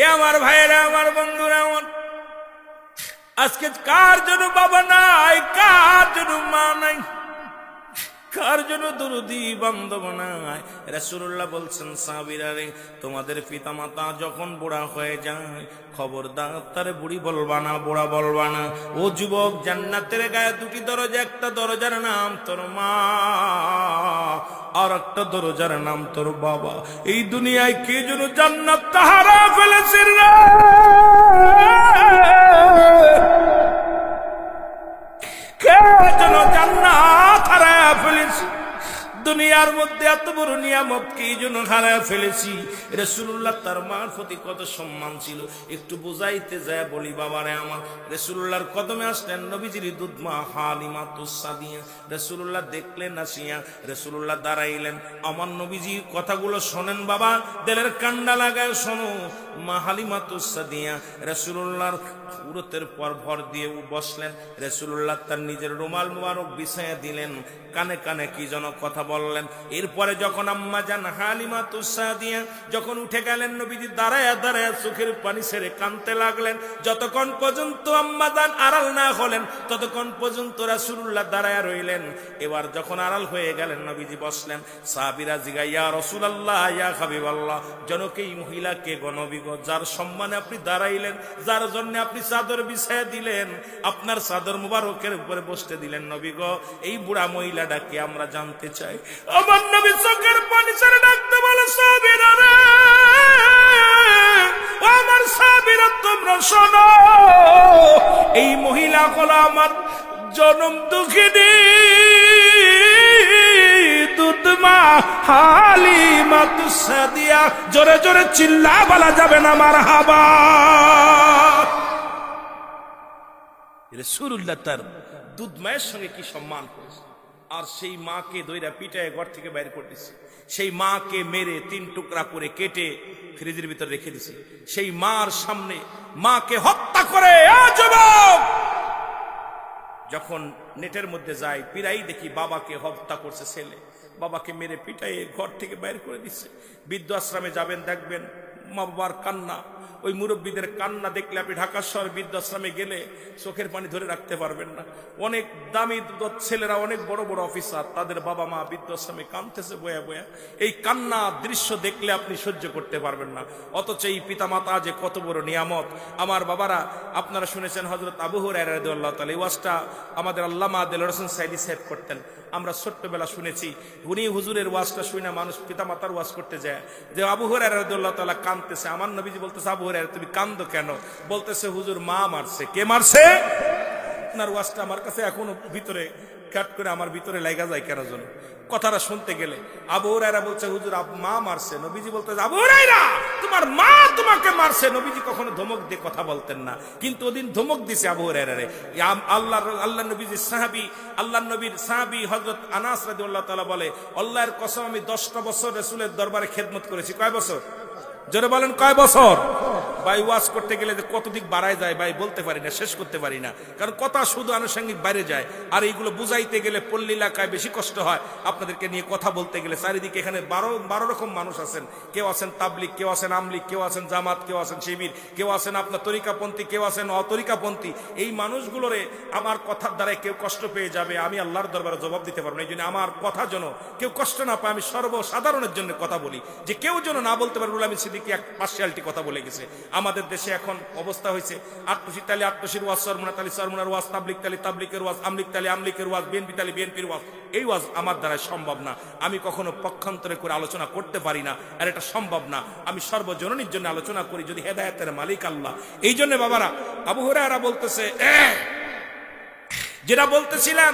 এ আমার ভাইয়েরা, আমার বন্ধুরা, আমার আজকে কার জন্য বাবা নাই, কার জন্য মা নাই, কার জন্য দরদি বান্ধব নাই? রাসূলুল্লাহ বলছেন সাহাবীরা রে, তোমাদের পিতা মাতা যখন বুড়া হয়ে যায়, খবরদার তারে বুড়ি বলবা না, বুড়া বলবা না। ও যুবক, জান্নাতের গায়ে 2টি দরজা, একটা দরজার নাম তোর মা, আর একটা দরজার নাম তোর বাবা। এই দুনিয়ায় কে যেন জান্নাত তাহারা ফেলেছে রে, কে যেন জান্নাত হারায়া ফেলেছে। দুনিয়ার মধ্যে এত বড় নিয়ামত কি জন্য হারায় ফেলেছি। রাসূলুল্লাহ তার মার প্রতি কত সম্মান ছিল, একটু বুঝাইতে যায় বলি বাবারে আমার। রাসূলুল্লাহর কদমে আসলেন নবীজির দুধমা হালিমাতুস সাদিয়া। রাসূলুল্লাহ দেখলেন আসিয়া, রাসূলুল্লাহ দাঁড়াইলেন। আমার নবীজির কথাগুলো শোনেন বাবা, দিলের কান্ডা লাগায় শোনো। মা হালিমাতুস সাদিয়া রাসূলুল্লাহর উরতের পর ভর দিয়ে বসলেন। রাসূলুল্লাহ তার নিজের রুমাল মুবারক বিছায়া দিলেন, কানে কানে কি যেন কথা বললেন। এরপরে যখন আম্মা জান হালিমাতুস সাদিয়া যখন উঠে গেলেন, নবীজি দাঁড়ায়া দাঁড়ায়া চোখের পানি ছেড়ে কাঁদতে লাগলেন। যতক্ষণ পর্যন্ত আম্মা জান আড়াল না হলেন ততক্ষণ পর্যন্ত রাসূলুল্লাহ দাঁড়ায়া রইলেন। এবার যখন আড়াল হয়ে গেলেন নবীজি বসলেন। সাহাবীরা জিজ্ঞাসা, ইয়া রাসূলুল্লাহ, ইয়া হাবিবাল্লাহ, জনকে এই মহিলা কে গো নবী গো, যার সম্মানে আপনি দাঁড়াইলেন, যার জন্য আপনি চাদর বিছায়া দিলেন, আপনার চাদর মুবারকের উপরে বসতে দিলেন নবী গো, এই বুড়া মহিলাটাকে আমরা জানতে চাই। আমার নবী চোখের পানি ছেড়ে ডাকতে বলে, সাহাবীরা রে, ও আমার সাহাবীরা তোমরা শোনো, এই মহিলা হলো আমার জনম দুঃখিনী দুধমা হালিমাতুস সাদিয়া। জোরে জোরে চিল্লা বলা যাবে না মারহাবা। রাসূলুল্লাহ তার দুধ মায়ের সঙ্গে কি সম্মান করেছে, আর সেই মাকে দইরা পিটায় ঘর থেকে বাইরে করে দিছে। সেই মাকে মেরে 3 টুকরা করে কেটে ফ্রিজের ভিতরে রেখে দিছে। সেই মার সামনে মাকে হত্যা করে যুবক যখন নেটের মধ্যে যায়, পিরাই দেখি বাবাকে হত্যা করছে ছেলে, বাবাকে মেরে পিটাই ঘর থেকে বাইর করে দিচ্ছে। বৃদ্ধ আশ্রমে যাবেন, দেখবেন মা বাবার কান্না, ওই মুরব্বীদের কান্না দেখলে আপনি ঢাকা শহর বৃদ্ধাশ্রমে গেলে চোখের পানি ধরে রাখতে পারবেন না। অনেক দামি ছেলেরা, অনেক বড় বড় অফিসার, তাদের বাবা মা বৃদ্ধাশ্রমে কাঁদতেছে বয়া বয়া। এই কান্না দৃশ্য দেখলে আপনি সহ্য করতে পারবেন না, অথচ এই পিতা মাতা যে কত বড় নিয়ামত। আমার বাবারা, আপনারা শুনেছেন হযরত আবু হুরায়রা রাদিয়াল্লাহু তাআলা, এই ওয়াজটা আমাদের আল্লামা দেলোয়ার হোসেন সাইদি সাহেব করতেন। আমরা ছোট্টবেলা শুনেছি, উনি হুজুরের ওয়াজটা শুনে মানুষ পিতা মাতার ওয়াজ করতে যায়, যে আবু হুরায়রা রাদিয়াল্লাহু তাআলা কাঁদতেছে। আমার নবীজি বলতেছে, আবু হুরায়রা তুমি কাঁদো কেন? বলতেছে, হুজুর মা মারছে। কে মারছে? আপনার ওয়াজটা আমার কাছে এখনো ভিতরে কাট করে আমার ভিতরে লাগা যায় কেন জানো, কথাটা শুনতে গেলে। আবু হুরায়রা বলছে, হুজুর মা মারছে। নবীজি বলতেছে, আবু হুরায়রা তোমার মা তোমাকে মারছে। নবীজি কখনো ধমক দিয়ে কথা বলতেন না, কিন্তু ওদিন ধমক দিছে আবু হুরায়রারে। আল্লাহ নবীজি সাহাবী, আল্লাহ নবীর সাহাবী হযরত আনাস রাদিয়াল্লাহু তাআলা বলে, আল্লাহর কসম আমি 10টা বছর রাসূলের দরবারে খেদমত করেছি। কয় বছর? জোরে বলেন, কয় বছর? ভাই ওয়াজ করতে গেলে যে কত দিক বাড়ায় যায় ভাই বলতে পারি না, শেষ করতে পারি না, কারণ কথা শুধু আনুষঙ্গিক বাইরে যায়। আর এইগুলো বুঝাইতে গেলে পল্লী এলাকায় বেশি কষ্ট হয়। আপনাদেরকে নিয়ে কথা বলতে গেলে চারিদিকে এখানে 12 রকম মানুষ আছেন। কেউ আছেন তাবলিগ, কেউ আছেন আমলিগ, কেউ আছেন জামাত, কেউ আছেন শিবির, কেউ আছেন আপনার তরিকাপন্থী, কেউ আছেন অতরিকাপন্থী। এই মানুষগুলোরে আমার কথার দ্বারাই কেউ কষ্ট পেয়ে যাবে, আমি আল্লাহর দরবারে জবাব দিতে পারবো না। এই জন্য আমার কথা যেন কেউ কষ্ট না পায়, আমি সর্বসাধারণের জন্য কথা বলি, যে কেউ যেন না বলতে পারবো আমি সিদ্দিকী এক পার্সিয়ালিটি কথা বলে গেছে। আমাদের দেশে এখন অবস্থা হয়েছে, আটশি তালি আটশির ওয়াজ, সরমুনা তালি সরমুনার ওয়াজ, তাবলিগ তালি তাবলিগের ওয়াজ, আমলিক তালি আমলিকের ওয়াজ, বিএনপি তালি বিএনপির ওয়াজ। এই ওয়াজ আমার দ্বারা সম্ভব না, আমি কখনো পক্ষান্তরে করে আলোচনা করতে পারি না, আর এটা সম্ভব না। আমি সর্বজননীর জন্য আলোচনা করি, যদি হেদায়েতের মালিক আল্লাহ। এই জন্য বাবারা, আবু হুরায়রা বলতেছে, যেটা বলতেছিলাম,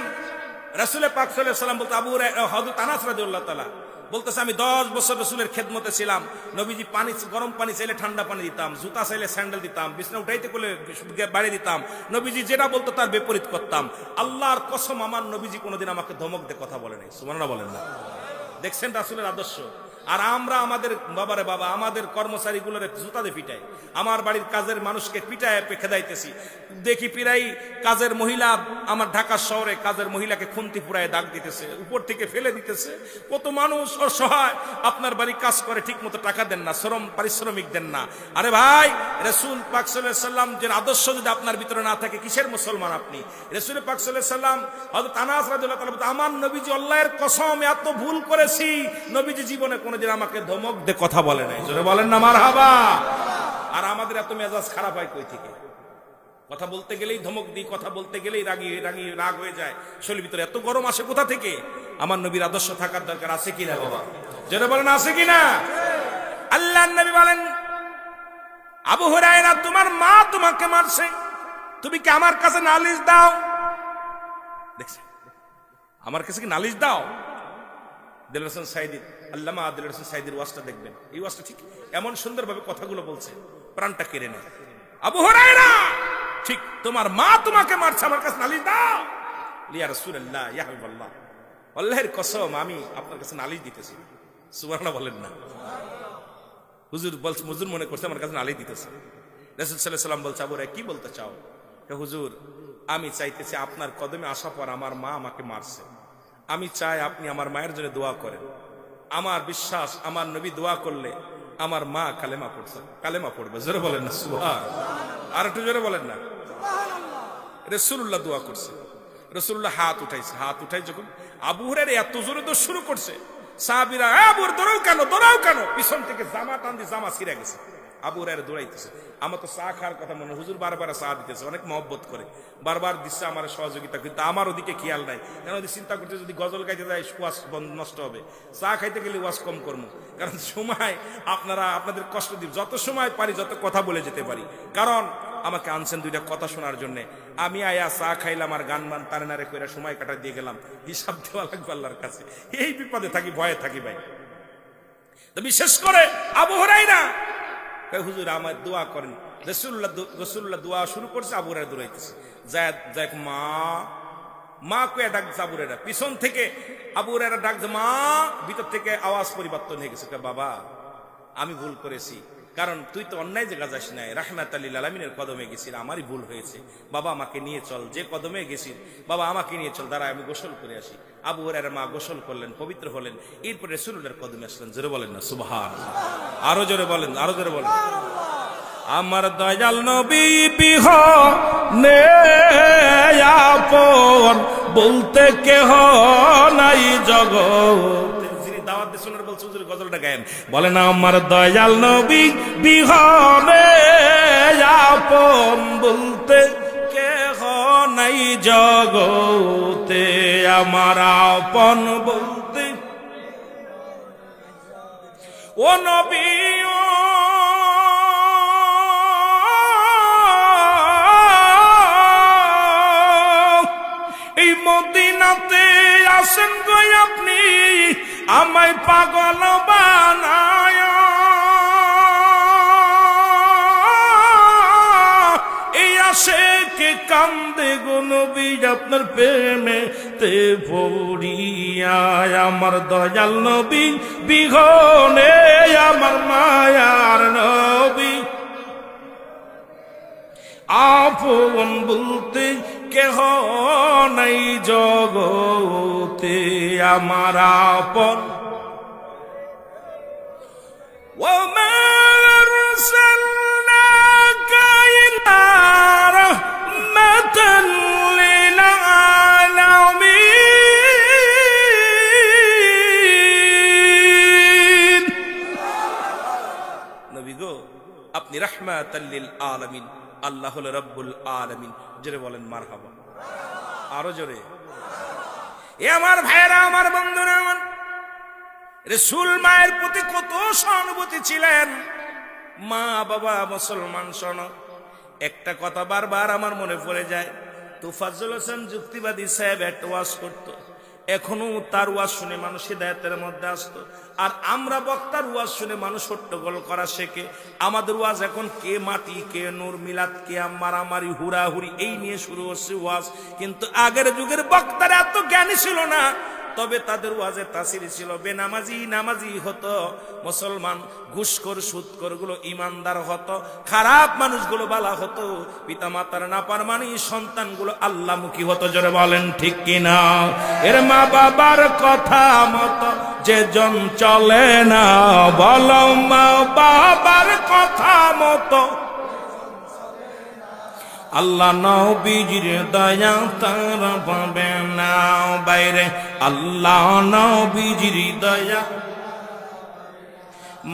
রাসূল পাক সাল্লাল্লাহু আলাইহি ওয়াসাল্লাম বলতে, আবু হুরায়রা হযরত আনাস রাদিয়াল্লাহু তাআলা বলতেছে, আমি 10 বছর রাসূলের খেদমতে ছিলাম। নবীজি পানি, গরম পানি চাইলে ঠান্ডা পানি দিতাম, জুতা চাইলে স্যান্ডেল দিতাম, বিছনা উঠাইতে করলে বাড়ি দিতাম, নবীজি যেটা বলতো তার বিপরীত করতাম। আল্লাহর কসম, আমার নবীজি কোনোদিন আমাকে ধমক দিয়ে কথা বলে নাই। সুবহানাল্লাহ বলেন না? দেখছেন রাসূলের আদর্শ। আর আমরা আমাদের বাবারে বাবা, আমাদের কর্মচারীগুলোর জুতা দিয়ে পিটাই, আমার বাড়ির কাজের মানুষকে পিটায় খেদাইতেছি। দেখি পিরাই কাজের মহিলা, আমার ঢাকা শহরে কাজের মহিলাকে খুন্তি পুরায় দাগ দিতেছে, উপর থেকে ফেলে দিতেছে। কত মানুষ অসহায়, আপনার বাড়ি কাজ করে ঠিক মতো টাকা দেন না, শ্রম পারিশ্রমিক দেন না। আরে ভাই, রাসূল পাক সাল্লাল্লাহু আলাইহি ওয়াসাল্লাম যে আদর্শ যদি আপনার ভিতরে না থাকে, কিসের মুসলমান আপনি? রাসূল পাক সাল্লাল্লাহু আলাইহি ওয়াসাল্লাম, হযরত আনাস রাদিয়াল্লাহু তাআলা, আমার নবীজি আল্লাহর কসম এত ভুল করেছি, নবীজি জীবনে কোনোদিন আমাকে ধমক দিয়ে কথা বলে নাই। জোরে বলেন না মারহাবা। আর আমাদের এত মেজাজ খারাপ হয় কই থেকে? কথা বলতে গেলেই ধমক দিই, কথা বলতে গেলেই রাগ হয়ে যায়, শরীরের ভিতরে এত গরম আসে কোথা থেকে? আমার নবীর আদর্শ থাকার দরকার আছে কিনা বাবা? জোরে বলেন, আছে কিনা? আল্লাহর নবী বলেন, আবু হুরায়রা তোমার মা তোমাকে মারছে, তুমি কি আমার কাছে নালিশ দাও? দেখছেন, আমার কাছে কি নালিশ দাও? দেলোয়ার হোসেন সাইদি আল্লামা আদিল হোসেন সাইদির ওয়াজটা দেখবেন, এই ওয়াজটা ঠিক এমন সুন্দরভাবে কথাগুলো বলছে, প্রাণটা কেড়ে নেয়। আবু হুরায়রা, ঠিক তোমার মা তোমাকে মারছে, আমার কাছে নালিশ দাও। ইয়া রাসূলুল্লাহ, ইয়া হাবিবাল্লাহ, আল্লাহর কসম আমি আপনার কাছে নালিশ দিতেছি। সুবহানাল্লাহ বলেন না। হুজুর বলছে, হুজুর মনে করছে আমার কাছে নালিশ দিতেছে। রাসূল সাল্লাল্লাহু আলাইহি ওয়াসাল্লাম বলছে, আবু হুরায়রা কি বলতে চাও? হুজুর আমি চাইতেছি আপনার কদমে আসা পর আমার মা আমাকে মারছে, আমি চাই আপনি আমার মায়ের জন্য দোয়া করেন। আমার বিশ্বাস আমার নবী দোয়া করলে আমার মা কালেমা পড়ছে, কালেমা পড়বে। জোরে বলেন না সুবহানাল্লাহ, আর একটু জোরে বলেন না সুবহানাল্লাহ। রাসূলুল্লাহ দোয়া করছে, রাসূলুল্লাহ হাত উঠাইছে, হাত উঠাই যখন আবু হুরায়রা এত জোরে দোয়া শুরু করছে, সাহাবীরা আবু দৌড়াও কেন, দৌড়াও কেন, পিছন থেকে জামা টান দিয়ে জামা ছিঁড়ে গেছে। আবু হুরায়রা দৌড়াইতেছে। আমার তো চা খাওয়ার কথা মনে, হুজুর বারবার চা দিতেছে, অনেক মহব্বত করে বারবার দিচ্ছে আমার সহযোগিতা, কিন্তু আমার ওদিকে খেয়াল নাই। কেন চিন্তা করছে যদি গজল গাইতে যায় ওয়াজ নষ্ট হবে, চা খাইতে গেলে ওয়াজ কম করবো, কারণ সময় আপনারা আপনাদের কষ্ট দিব, যত সময় পারি যত কথা বলে যেতে পারি, কারণ আমাকে আনছেন দুইটা কথা শোনার জন্য। আমি আয়া চা খাইলাম আর গান বান তারে নারে করে সময় কাটা দিয়ে গেলাম, হিসাব দেওয়া লাগবে আল্লাহর কাছে। এই বিপদে থাকি, ভয়ে থাকি ভাই। তো বিশেষ করে আবু হুরায়রা, হুজুর আমার দোয়া করেন। রাসূলুল্লাহ দোয়া শুরু করছে, আবু হুরায়রা দৌড়াইতেছে, যাক মা, মা কয়ে ডাকছে আবু হুরায়রা, পিছন থেকে আবু হুরায়রা ডাকছে মা, ভিতর থেকে আওয়াজ পরিবর্তন হয়ে গেছে, বাবা আমি ভুল করেছি, কারণ তুই তো অন্যায় জায়গা যাস নাই, রাহমাতাল লিল আলামিনের কদমে গেছিস, আমারই ভুল হয়েছে, বাবা আমাকে নিয়ে চল, যে কদমে গেছিস বাবা আমাকে নিয়ে চল, দাঁড়া আমি গোসল করে আসি। আবু হুরায়রা মা গোসল করলেন, পবিত্র হলেন, এরপরে রাসূলুল্লাহর কদমে আসলেন। জোরে বলেন না সুবহানাল্লাহ, আরো জোরে বলেন, আরো জোরে বলেন। আমার দয়াল নবী বিহনে আপন বলতে কেহ নাই জগতে। যিনি দাওয়াত দিয়েছেন বলছে হুজুর গজলটা গায়েন, বলেন আমার দয়াল নবী বিহনে আপন বলতে কেহ নাই জগতে, আমার আপন বলতে ও নবী মদিনাতে আসেন গো আপনি, আমায় পাগল বানায়, এই আশিকে কান্দে গো নবী আপনার প্রেমে তে পড়িয়া, আমার দয়াল নবী বিহনে আমার মায়ার নবী আপন বলতে কেহ নাই জগতে, আমার আপন ওমা আরসালনাকা ইল্লা রাহমাতাল লিল আলামিন। নবী গো আপনি রাহমাতাল লিল আলামিন, আল্লাহ হল রব্বুল আলামিন। জোরে বলেন মারহাবা, আরো জোরে। এ আমার ভাইরা, আমার বন্ধুরা, আমার রাসূল মায়ের প্রতি কত সহানুভূতি ছিলেন। মা বাবা মুসলমান, শোনো একটা কথা বারবার আমার মনে পড়ে যায়। তোফাজ্জল হোসেন যুক্তিবাদী সাহেব একটা ওয়াজ করতো, এখনো তার ওয়াজ শুনে মানুষ হিদায়াতের মধ্যে আসতো, আর আমরা বক্তার ওয়াজ শুনে মানুষ হট্টগোল করা শেখে। আমাদের ওয়াজ এখন কে মাটি কে নূর, মিলাদ কে মারামারি হুড়াহুড়ি, এই নিয়ে শুরু হচ্ছে ওয়াজ। কিন্তু আগের যুগের বক্তারা এত জ্ঞানী ছিল না, তবে তাদের ওয়াজে তাসির ছিল। বেনামাজি নামাজি হতো, মুসলমান ঘুষখোর সুদখোর গুলো ইমানদার হতো, খারাপ মানুষগুলো বালা হতো, পিতা মাতার নাফরমানি সন্তানগুলো আল্লাহমুখী হতো। জোরে বলেন ঠিক কিনা? এর মা বাবার কথা মতো যে জন চলে না, বলো মা বাবার কথা মতো আল্লাহ নবীজির দয়া তারা পাবে না বাইরে, আল্লাহ নবীজির দয়া।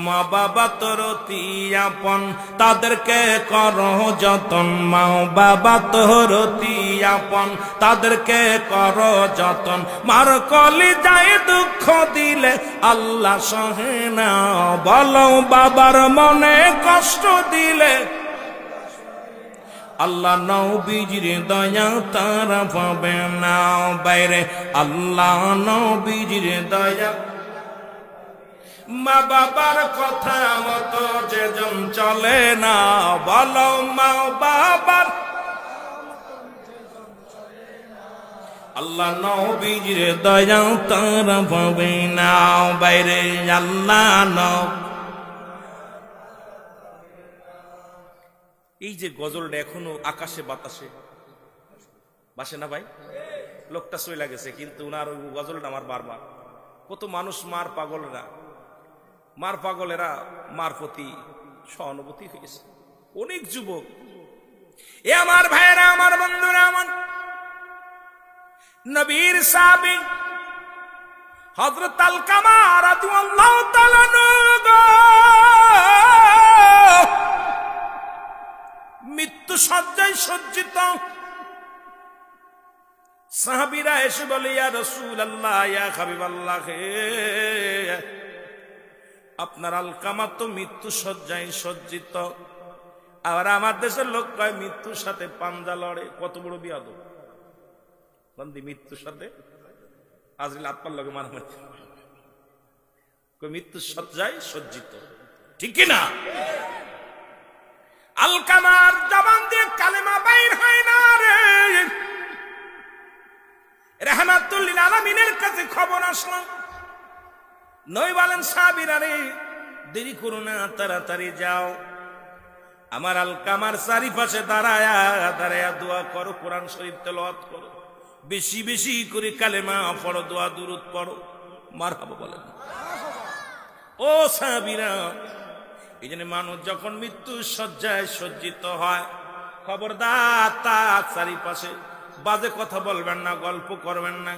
মা বাবা তোর অতি আপন, তাদেরকে করো যতন, মা বাবা তোর অতি আপন, তাদেরকে করো যতন। মার কলিজায় দুঃখ দিলে আল্লাহ সহে না, বলো বাবার মনে কষ্ট দিলে আল্লাহ নবীজির দয়া তারা পাবে না বাইরে, আল্লাহ নবীজির দয়া। মা বাবার কথা মতো যেজন চলে না, বলো মা বাবার আল্লাহ নবীর দয়া তারা পাবে না, বাইরে আল্লাহ নবী। এই যে গজলটা এখনো আকাশে বাতাসে বাসে না ভাই, লোকটা চলে গেছে কিন্তু উনার ওই গজলটা আমার বারবার, কত মানুষ মার পাগলেরা মার প্রতি সহানুভূতি হয়েছে, অনেক যুবক। এ আমার ভাইরা, আমার বন্ধুরা, আমার নবীর সাহাবী হযরত আলকামা রাদিয়াল্লাহু তাআলা আনহু মৃত্যু শয্যায় সজ্জিত। সাহাবীরা এসে বলে, ইয়া রাসূলুল্লাহ, ইয়া হাবিবাল্লাহ, আপনার আলকামা তো মৃত্যু শয্যায় সজ্জিত, আর আমার দেশের লোক কয় মৃত্যুর সাথে পাঞ্জা লড়ে। কত বড় বিয়াদব বন্দি, মৃত্যুর সাথে আজরাইল আত্মার লগে মারামারি, মৃত্যু শয্যায় সজ্জিত, ঠিক কি না? আলকামার জবান দিয়ে কালেমা বাইর হয় না রে। রাহমাতুল লিল আলামিনের কাছে খবর আসলো, নবী বলেন, সাহাবীরা রে দেরি করো না, তাড়াতাড়ি যাও, আমার আলকামার চারিপাশে দাঁড়ায়া দাঁড়ায়া দোয়া করো, কোরআন শরীফ তেলাওয়াত করো, বেশি বেশি করে কালেমা পড়ো, দোয়া দুরূদ পড়ো। মারহাবা বলেন। ও সাহাবীরা, এই জন্য মানুষ যখন মৃত্যু শয্যায় সজ্জিত হয়, খবরদার তার চারিপাশে বাজে কথা বলবেন না, গল্প করবেন না,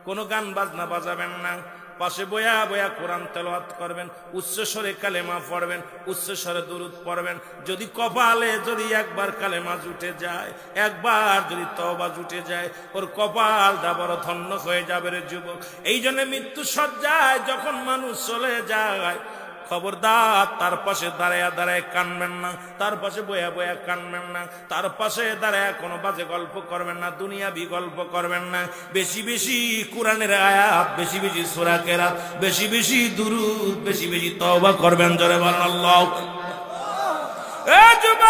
কোনো গান বাজনা বাজাবেন না, পাশে বয়া বয়া কোরআন তেলাওয়াত করবেন, উচ্চ স্বরে কালেমা পড়বেন, উচ্চ স্বরে দুরূদ পড়বেন। যদি কপালে যদি একবার কালেমা জুটে যায়, একবার যদি তওবা জুটে যায়, ওর কপালটা বড় ধন্য হয়ে যাবে রে যুবক। এই জন্য মৃত্যু শয্যায় যখন মানুষ চলে যায়, খবরদার তার পাশে দাঁড়ায়া দাঁড়ায় কানবেন না, তার পাশে বয়া বয়া কানবেন না, তার পাশে দাঁড়ায় কোনো বাজে গল্প করবেন না, দুনিয়াবি গল্প করবেন না। বেশি বেশি কোরআনের আয়াত, বেশি বেশি সূরা কেরাত, বেশি বেশি দুরূদ, বেশি বেশি তওবা করবেন। জোরে বলেন আল্লাহু আকবার। এ যুবক,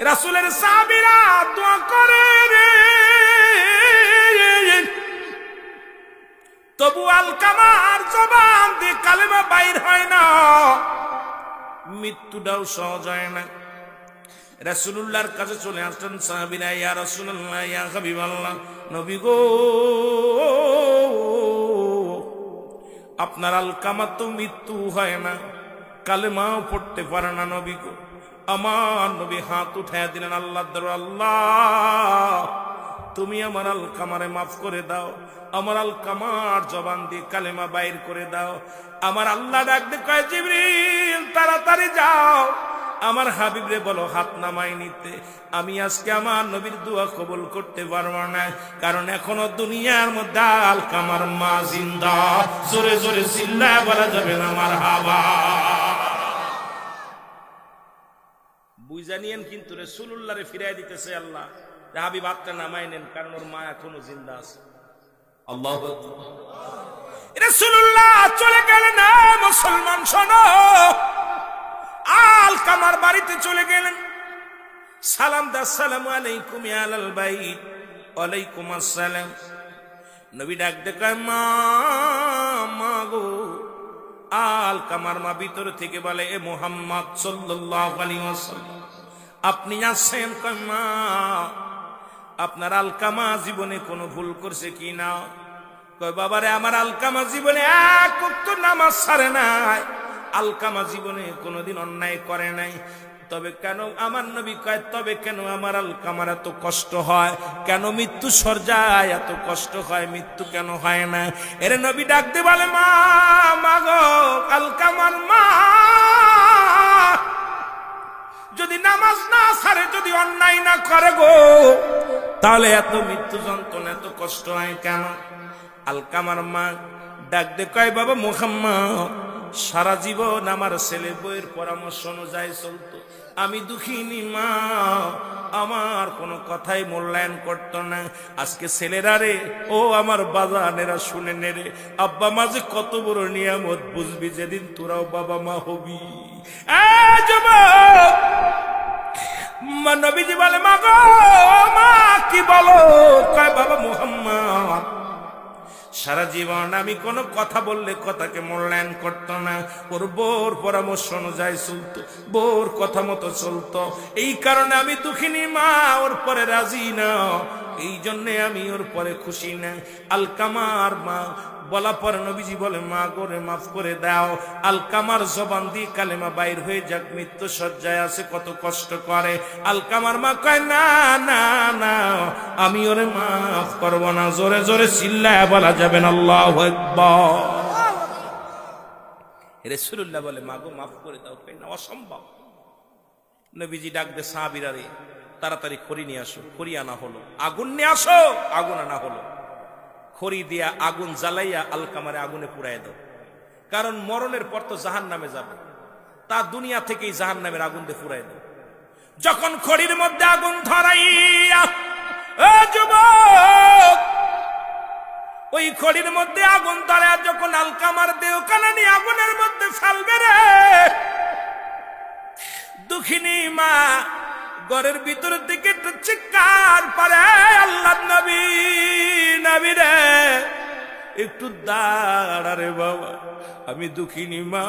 রাসূলের সাহাবীরা দোয়া করে রে, তবু আলকামার জবান দিয়ে কালেমা বাইর হয় না, মৃত্যুটাও সহজ হয় না। রাসূলুল্লাহর কাছে চলে আসলেন সাহাবীরা, ইয়া রাসূলুল্লাহ, ইয়া হাবিবাল্লাহ, নবী গো, আপনার আলকামা তো মৃত্যু হয় না, কালেমাও পড়তে পারে না, নবী গো। আমার নবী হাত উঠায়া দিলেন আল্লাহর দরবারে, আল্লাহ তুমি আমার আলকামারে মাফ করে দাও, আমার আলকামার জবান দিয়ে কালেমা বাইর করে দাও। আমার আল্লাহ ডাক দিয়ে কয়, জিবরিল তাড়াতাড়ি যাও, আমার হাবিবরে বলো হাত নামাই নিতে। আমি আজকে আমার নবীর দোয়া কবুল করতে পারবো না, কারণ এখনো দুনিয়ার মধ্যে আলকামার মা জিন্দা। জোরে জোরে চিল্লায় বলা যাবে না মারহাবা। বুঝা নিয়েন, কিন্তু রাসূলুল্লাহরে ফিরাই দিতেছে আল্লাহ, হাবিব হাতটা নামাই নেন, কারণ ওর মা এখনো জিন্দা আছে। আল্লাহু আকবার। রাসূলুল্লাহ চলে গেলেন। মুসলমান শোনো, আলকামার বাড়িতে চলে গেলেন, সালাম দা, আসসালামু আলাইকুম ইয়া আহলাল বাইত। ওয়ালাইকুম আসসালাম। নবী ডাক দেয়, মা মা গো। আলকামার মা ভিতর থেকে বলে, এ মুহাম্মদ সাল্লাল্লাহু আলাইহি ওয়াসাল্লাম, আপনি আছেন? কয়, মা আপনার আলকামা জীবনে কোনো ভুল করছে কি না? কয়, বাবারে আমার আলকামা জীবনে এক ওয়াক্ত নামাজ ছাড়ে নাই, আলকামা জীবনে কোনোদিন অন্যায় করে নাই। তবে কেন আমার নবী কয়, তবে কেন আমার আলকামার এত কষ্ট হয়, কেন মৃত্যু সরজায় এত কষ্ট হয়, মৃত্যু কেন হয় না? এর নবী ডাক দিয়ে বলে, মা মা গো, আলকামার মা যদি নামাজ না ছাড়ে, যদি অন্যায় না করে গো, তাহলে এত মৃত্যু যন্ত্রণা এত কষ্ট হয় কেন? আলকামার মা ডাক দিয়ে কয়, বাবা মুহাম্মদ, সারা জীবন আমার ছেলে বউয়ের পরামর্শ অনুযায়ী চলতো। আমি দুঃখিনী মা, আমার কোনো কথাই মূল্যায়ন করত না। আজকে ছেলেরা রে, ও আমার বাজানেরা শুনে নে রে, আব্বা মা যে কত বড় নিয়ামত বুঝবি যেদিন তোরাও বাবা মা হবি। মা নবীজি বলে, মা গো মা কি বলো? কয় বাবা মুহাম্মদ সারা জীবন আমি কোনো কথা বললে কথাকে মূল্যায়ন করতো না, ওর বোর পরামর্শ অনুযায়ী চলতো, বোর কথা মতো চলতো। এই কারণে আমি দুঃখিনী মা, ওর পরে রাজি না, এই জন্যে আমি ওর পরে খুশি না। আলকামার মা বলা পরে নবীজি বলে, মা গোরে মাফ করে দাও। আলকামার জবান দিয়ে কালেমা বাইর হয়ে যাক, মৃত্যু সজ্জায় আছে, কত কষ্ট করে। আলকামার মা কয়, না না না, আমি ওরে মাফ করব না। জোরে জোরে চিল্লায় বলা যাবেন আল্লাহু আকবার। রাসূলুল্লাহ বলে, মা গো মাফ করে দাও। না, অসম্ভব। নবীজি ডাক দে সাহাবীরা রে, তাড়াতাড়ি খড়ি নিয়ে আসো। খড়ি আনা হলো। আগুন নিয়ে আসো। আগুন আনা হলো। খড়ি দিয়া আগুন জ্বালাইয়া আলকামারে আগুনে পুড়াইয়া দাও, কারণ মরণের পর তো জাহান্নামে যাবে, তা দুনিয়া থেকেই জাহান্নামের আগুন দিয়ে পুড়াইয়া দাও। যখন খড়ির মধ্যে আগুন ধরাইয়া, ও যুবক, ওই খড়ির মধ্যে আগুন ধরাইয়া যখন আলকামার দেহখানা নিয়ে আগুনের মধ্যে ফেলবে রে, দুঃখিনী মা ঘরের ভিতরের দিকে একটু চিৎকার পারে, আল্লাহ নবী, নবী রে একটু দাঁড়া রে বাবা, আমি দুঃখিনী মা,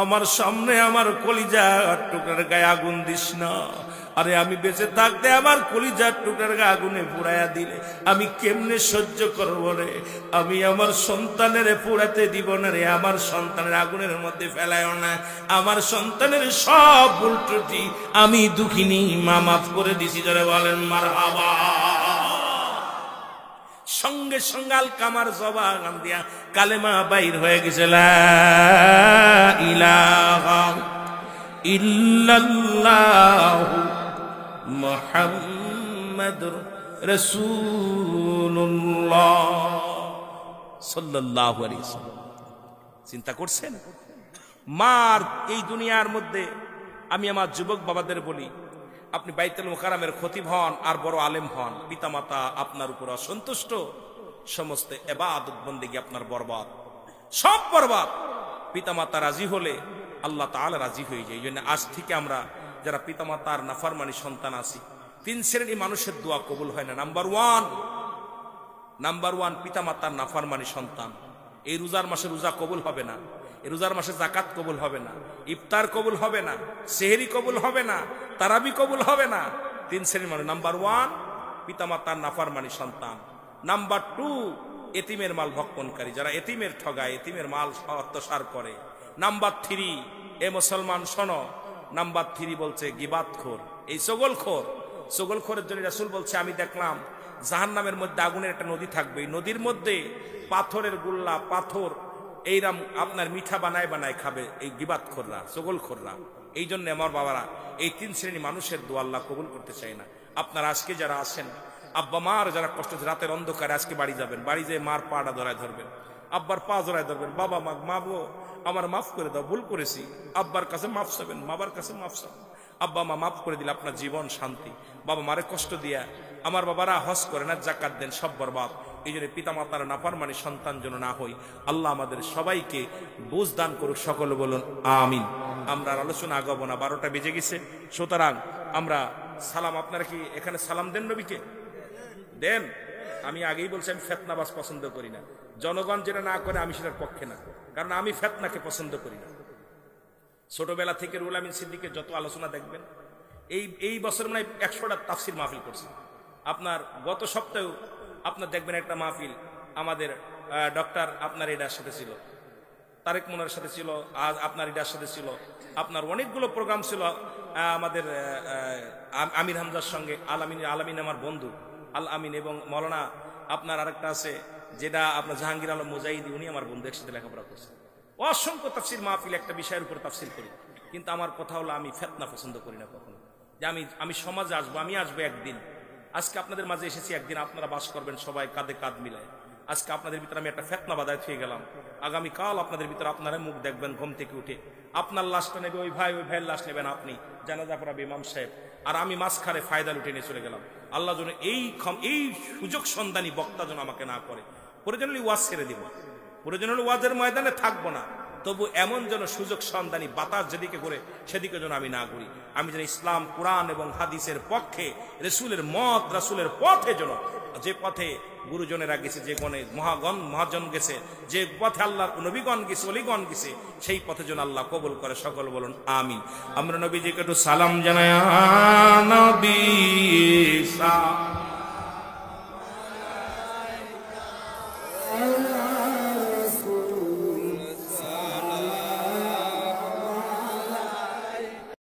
আমার সামনে আমার কলিজার টুকরার গায়ে আগুন দিস না। আরে আমি বেঁচে থাকতে আমার কলিজার টুকরার গায়ে আগুনে পুড়াইয়া দিলে আমি কেমনে সহ্য করবো রে? আমি আমার সন্তানের পুড়াতে দিব না রে, আমার সন্তানের আগুনের মধ্যে ফেলায়ও না। আমার সন্তানের সব ভুল ত্রুটি আমি দুঃখিনী মা মাফ করে দিছি। যারা বলেন মারহাবা। সঙ্গে সঙ্গে আলকামার জবান দিয়া কালেমা বাইর হয়ে গেছে, লা ইলাহা ইল্লাল্লাহু মুহাম্মাদুর রাসূলুল্লাহ সাল্লাল্লাহু আলাইহি ওয়াসাল্লাম। চিন্তা করছেন? মার এই দুনিয়ার মধ্যে আমি আমার যুবক বাবাদের বলি, আপনি বাইতুল মুকাররমের খতিব হন আর বড় আলেম হন, পিতামাতা আপনার উপর অসন্তুষ্ট, সমস্ত ইবাদত বন্দেগী আপনার বরবাদ, সব বরবাদ। পিতামাতা রাজি হলে আল্লাহ তাআলা রাজি হয়ে যায়। এই জন্য আজ থেকে আমরা যারা পিতামাতার নাফরমানি সন্তান আছি, 3 শ্রেণী মানুষের দোয়া কবুল হয় না। নাম্বার ওয়ান পিতামাতার নাফরমানি সন্তান। এই রোজার মাসে রোজা কবুল হবে না, এই রোজার মাসে যাকাত কবুল হবে না, ইফতার কবুল হবে না, সেহরি কবুল হবে না, তারাবি কবুল হবে না। 3 শ্রেণীর মানুষ। নাম্বার ওয়ান পিতামাতার নাফরমানি সন্তান। নাম্বার 2 এতিমের মাল ভক্ষণকারী, যারা এতিমের ঠগায়, এতিমের মাল অত্যাচার করে। নাম্বার 3, এ মুসলমান শোনো, নাম্বার 3 বলছে গিবাতখোর, এই চগলখোরের জন্য রাসূল বলছে, আমি দেখলাম জাহান্নামের মধ্যে আগুনের একটা নদী থাকবে, এই নদীর মধ্যে পাথরের গুল্লা, পাথর এইরাম আপনার মিঠা বানায় বানায় খাবে এই গিবাতখোররা, চগলখোররা। এই জন্য আমার বাবারা, এই 3 শ্রেণী মানুষের দোয়া আল্লাহ কবুল করতে চায় না। আপনারা আজকে যারা আছেন, আব্বা মার যারা কষ্ট হচ্ছে, রাতের অন্ধকারে আজকে বাড়ি যাবেন, বাড়ি যেয়ে মার পাটা ধরায় ধরবেন, আব্বার পা জড়ায় ধরবেন, বাবা মা গো আমার মাফ করে দাও, ভুল করেছি। আব্বার কাছে মাফ চাবেন, বাবার কাছে মাফ চাবেন। আব্বা মা মাফ করে দিলে আপনার জীবন শান্তি। বাবা মারে কষ্ট দিয়া আমার বাবারা হজ করে না, জাকাত দেন, সব বরবাদ। এই জন্য পিতামাতার নাফরমানি সন্তান যেন না হই। আল্লাহ আমাদের সবাইকে বুঝ দান করুক, সকলে বলুন আমিন। আমরা আলোচনা আগাবো না, 12টা বেজে গেছে। সুতরাং আমরা সালাম, আপনারা কি এখানে সালাম দেন? নবীকে দেন। আমি আগেই বলছি, আমি ফেতনাবাজ পছন্দ করি না। জনগণ যেটা না করে আমি সেটার পক্ষে না, কারণ আমি ফেতনাকে পছন্দ করি না। ছোটবেলা থেকে রুহুল আমিন সিদ্দিকের যত আলোচনা দেখবেন, এই বছর মানে 100টা তাফসির মাহফিল করছে। আপনার গত সপ্তাহেও আপনার দেখবেন একটা মাহফিল আমাদের ডক্টর আপনার এটার সাথে ছিল, তারেক মুনার সাথে ছিল, আজ আপনার এটার সাথে ছিল, আপনার অনেকগুলো প্রোগ্রাম ছিল আমাদের আমির হামজার সঙ্গে। আলামিন আমার বন্ধু আল আমিন, এবং মৌলানা আপনার আরেকটা আছে যেটা আপনার জাহাঙ্গীর আলম মুজাহিদি, উনি আমার বন্ধু, একসাথে লেখাপড়া করছে। অসংখ্য তাফসির মাহফিল, একটা বিষয়ের উপর তাফসির করি। কিন্তু আমার কথা হলো, আমি ফিতনা পছন্দ করি না কখনো। যে আমি সমাজে আসবো, আমি আসবো একদিন। আজকে আপনাদের মাঝে এসেছি, একদিন আপনারা বাস করবেন সবাই কাঁধে কাঁধ মিলায়। আজকে আপনাদের ভিতরে আমি একটা ফেতনা বাধায় থেকে গেলাম, আগামীকাল আপনাদের ভিতরে আপনারা মুখ দেখবেন ঘুম থেকে উঠে, আপনার লাশটা নেবে ওই ভাইয়ের লাশ নেবেন আপনি, জানাজা পড়াবে ইমাম সাহেব, আর আমি মাঝখানে ফায়দা লুটে নিয়ে চলে গেলাম। আল্লাহ যেন এই সুযোগ সন্ধানী বক্তা যেন আমাকে না করে। প্রয়োজন হলে ওয়াজ ছেড়ে দিব, প্রয়োজন হলে ওয়াজের ময়দানে থাকবো না, তবু এমন যেন সুযোগ সন্ধানী বাতাস যেদিকে করে সেদিকে যেন আমি না করি। আমি যেন ইসলাম কোরআন এবং হাদিসের পক্ষে, রসুলের মত রাসুলের পথে যেন, যে পথে গুরুজনেরা গেছে, যে গণে মহাজন গেছে, যে পথে আল্লাহর নবীগণ গেছে, অলিগণ গেছে, সেই পথে যেন আল্লাহ কবুল করে। সকল বলুন আমিন। আমরা নবীজিকে একটু সালাম জানাই।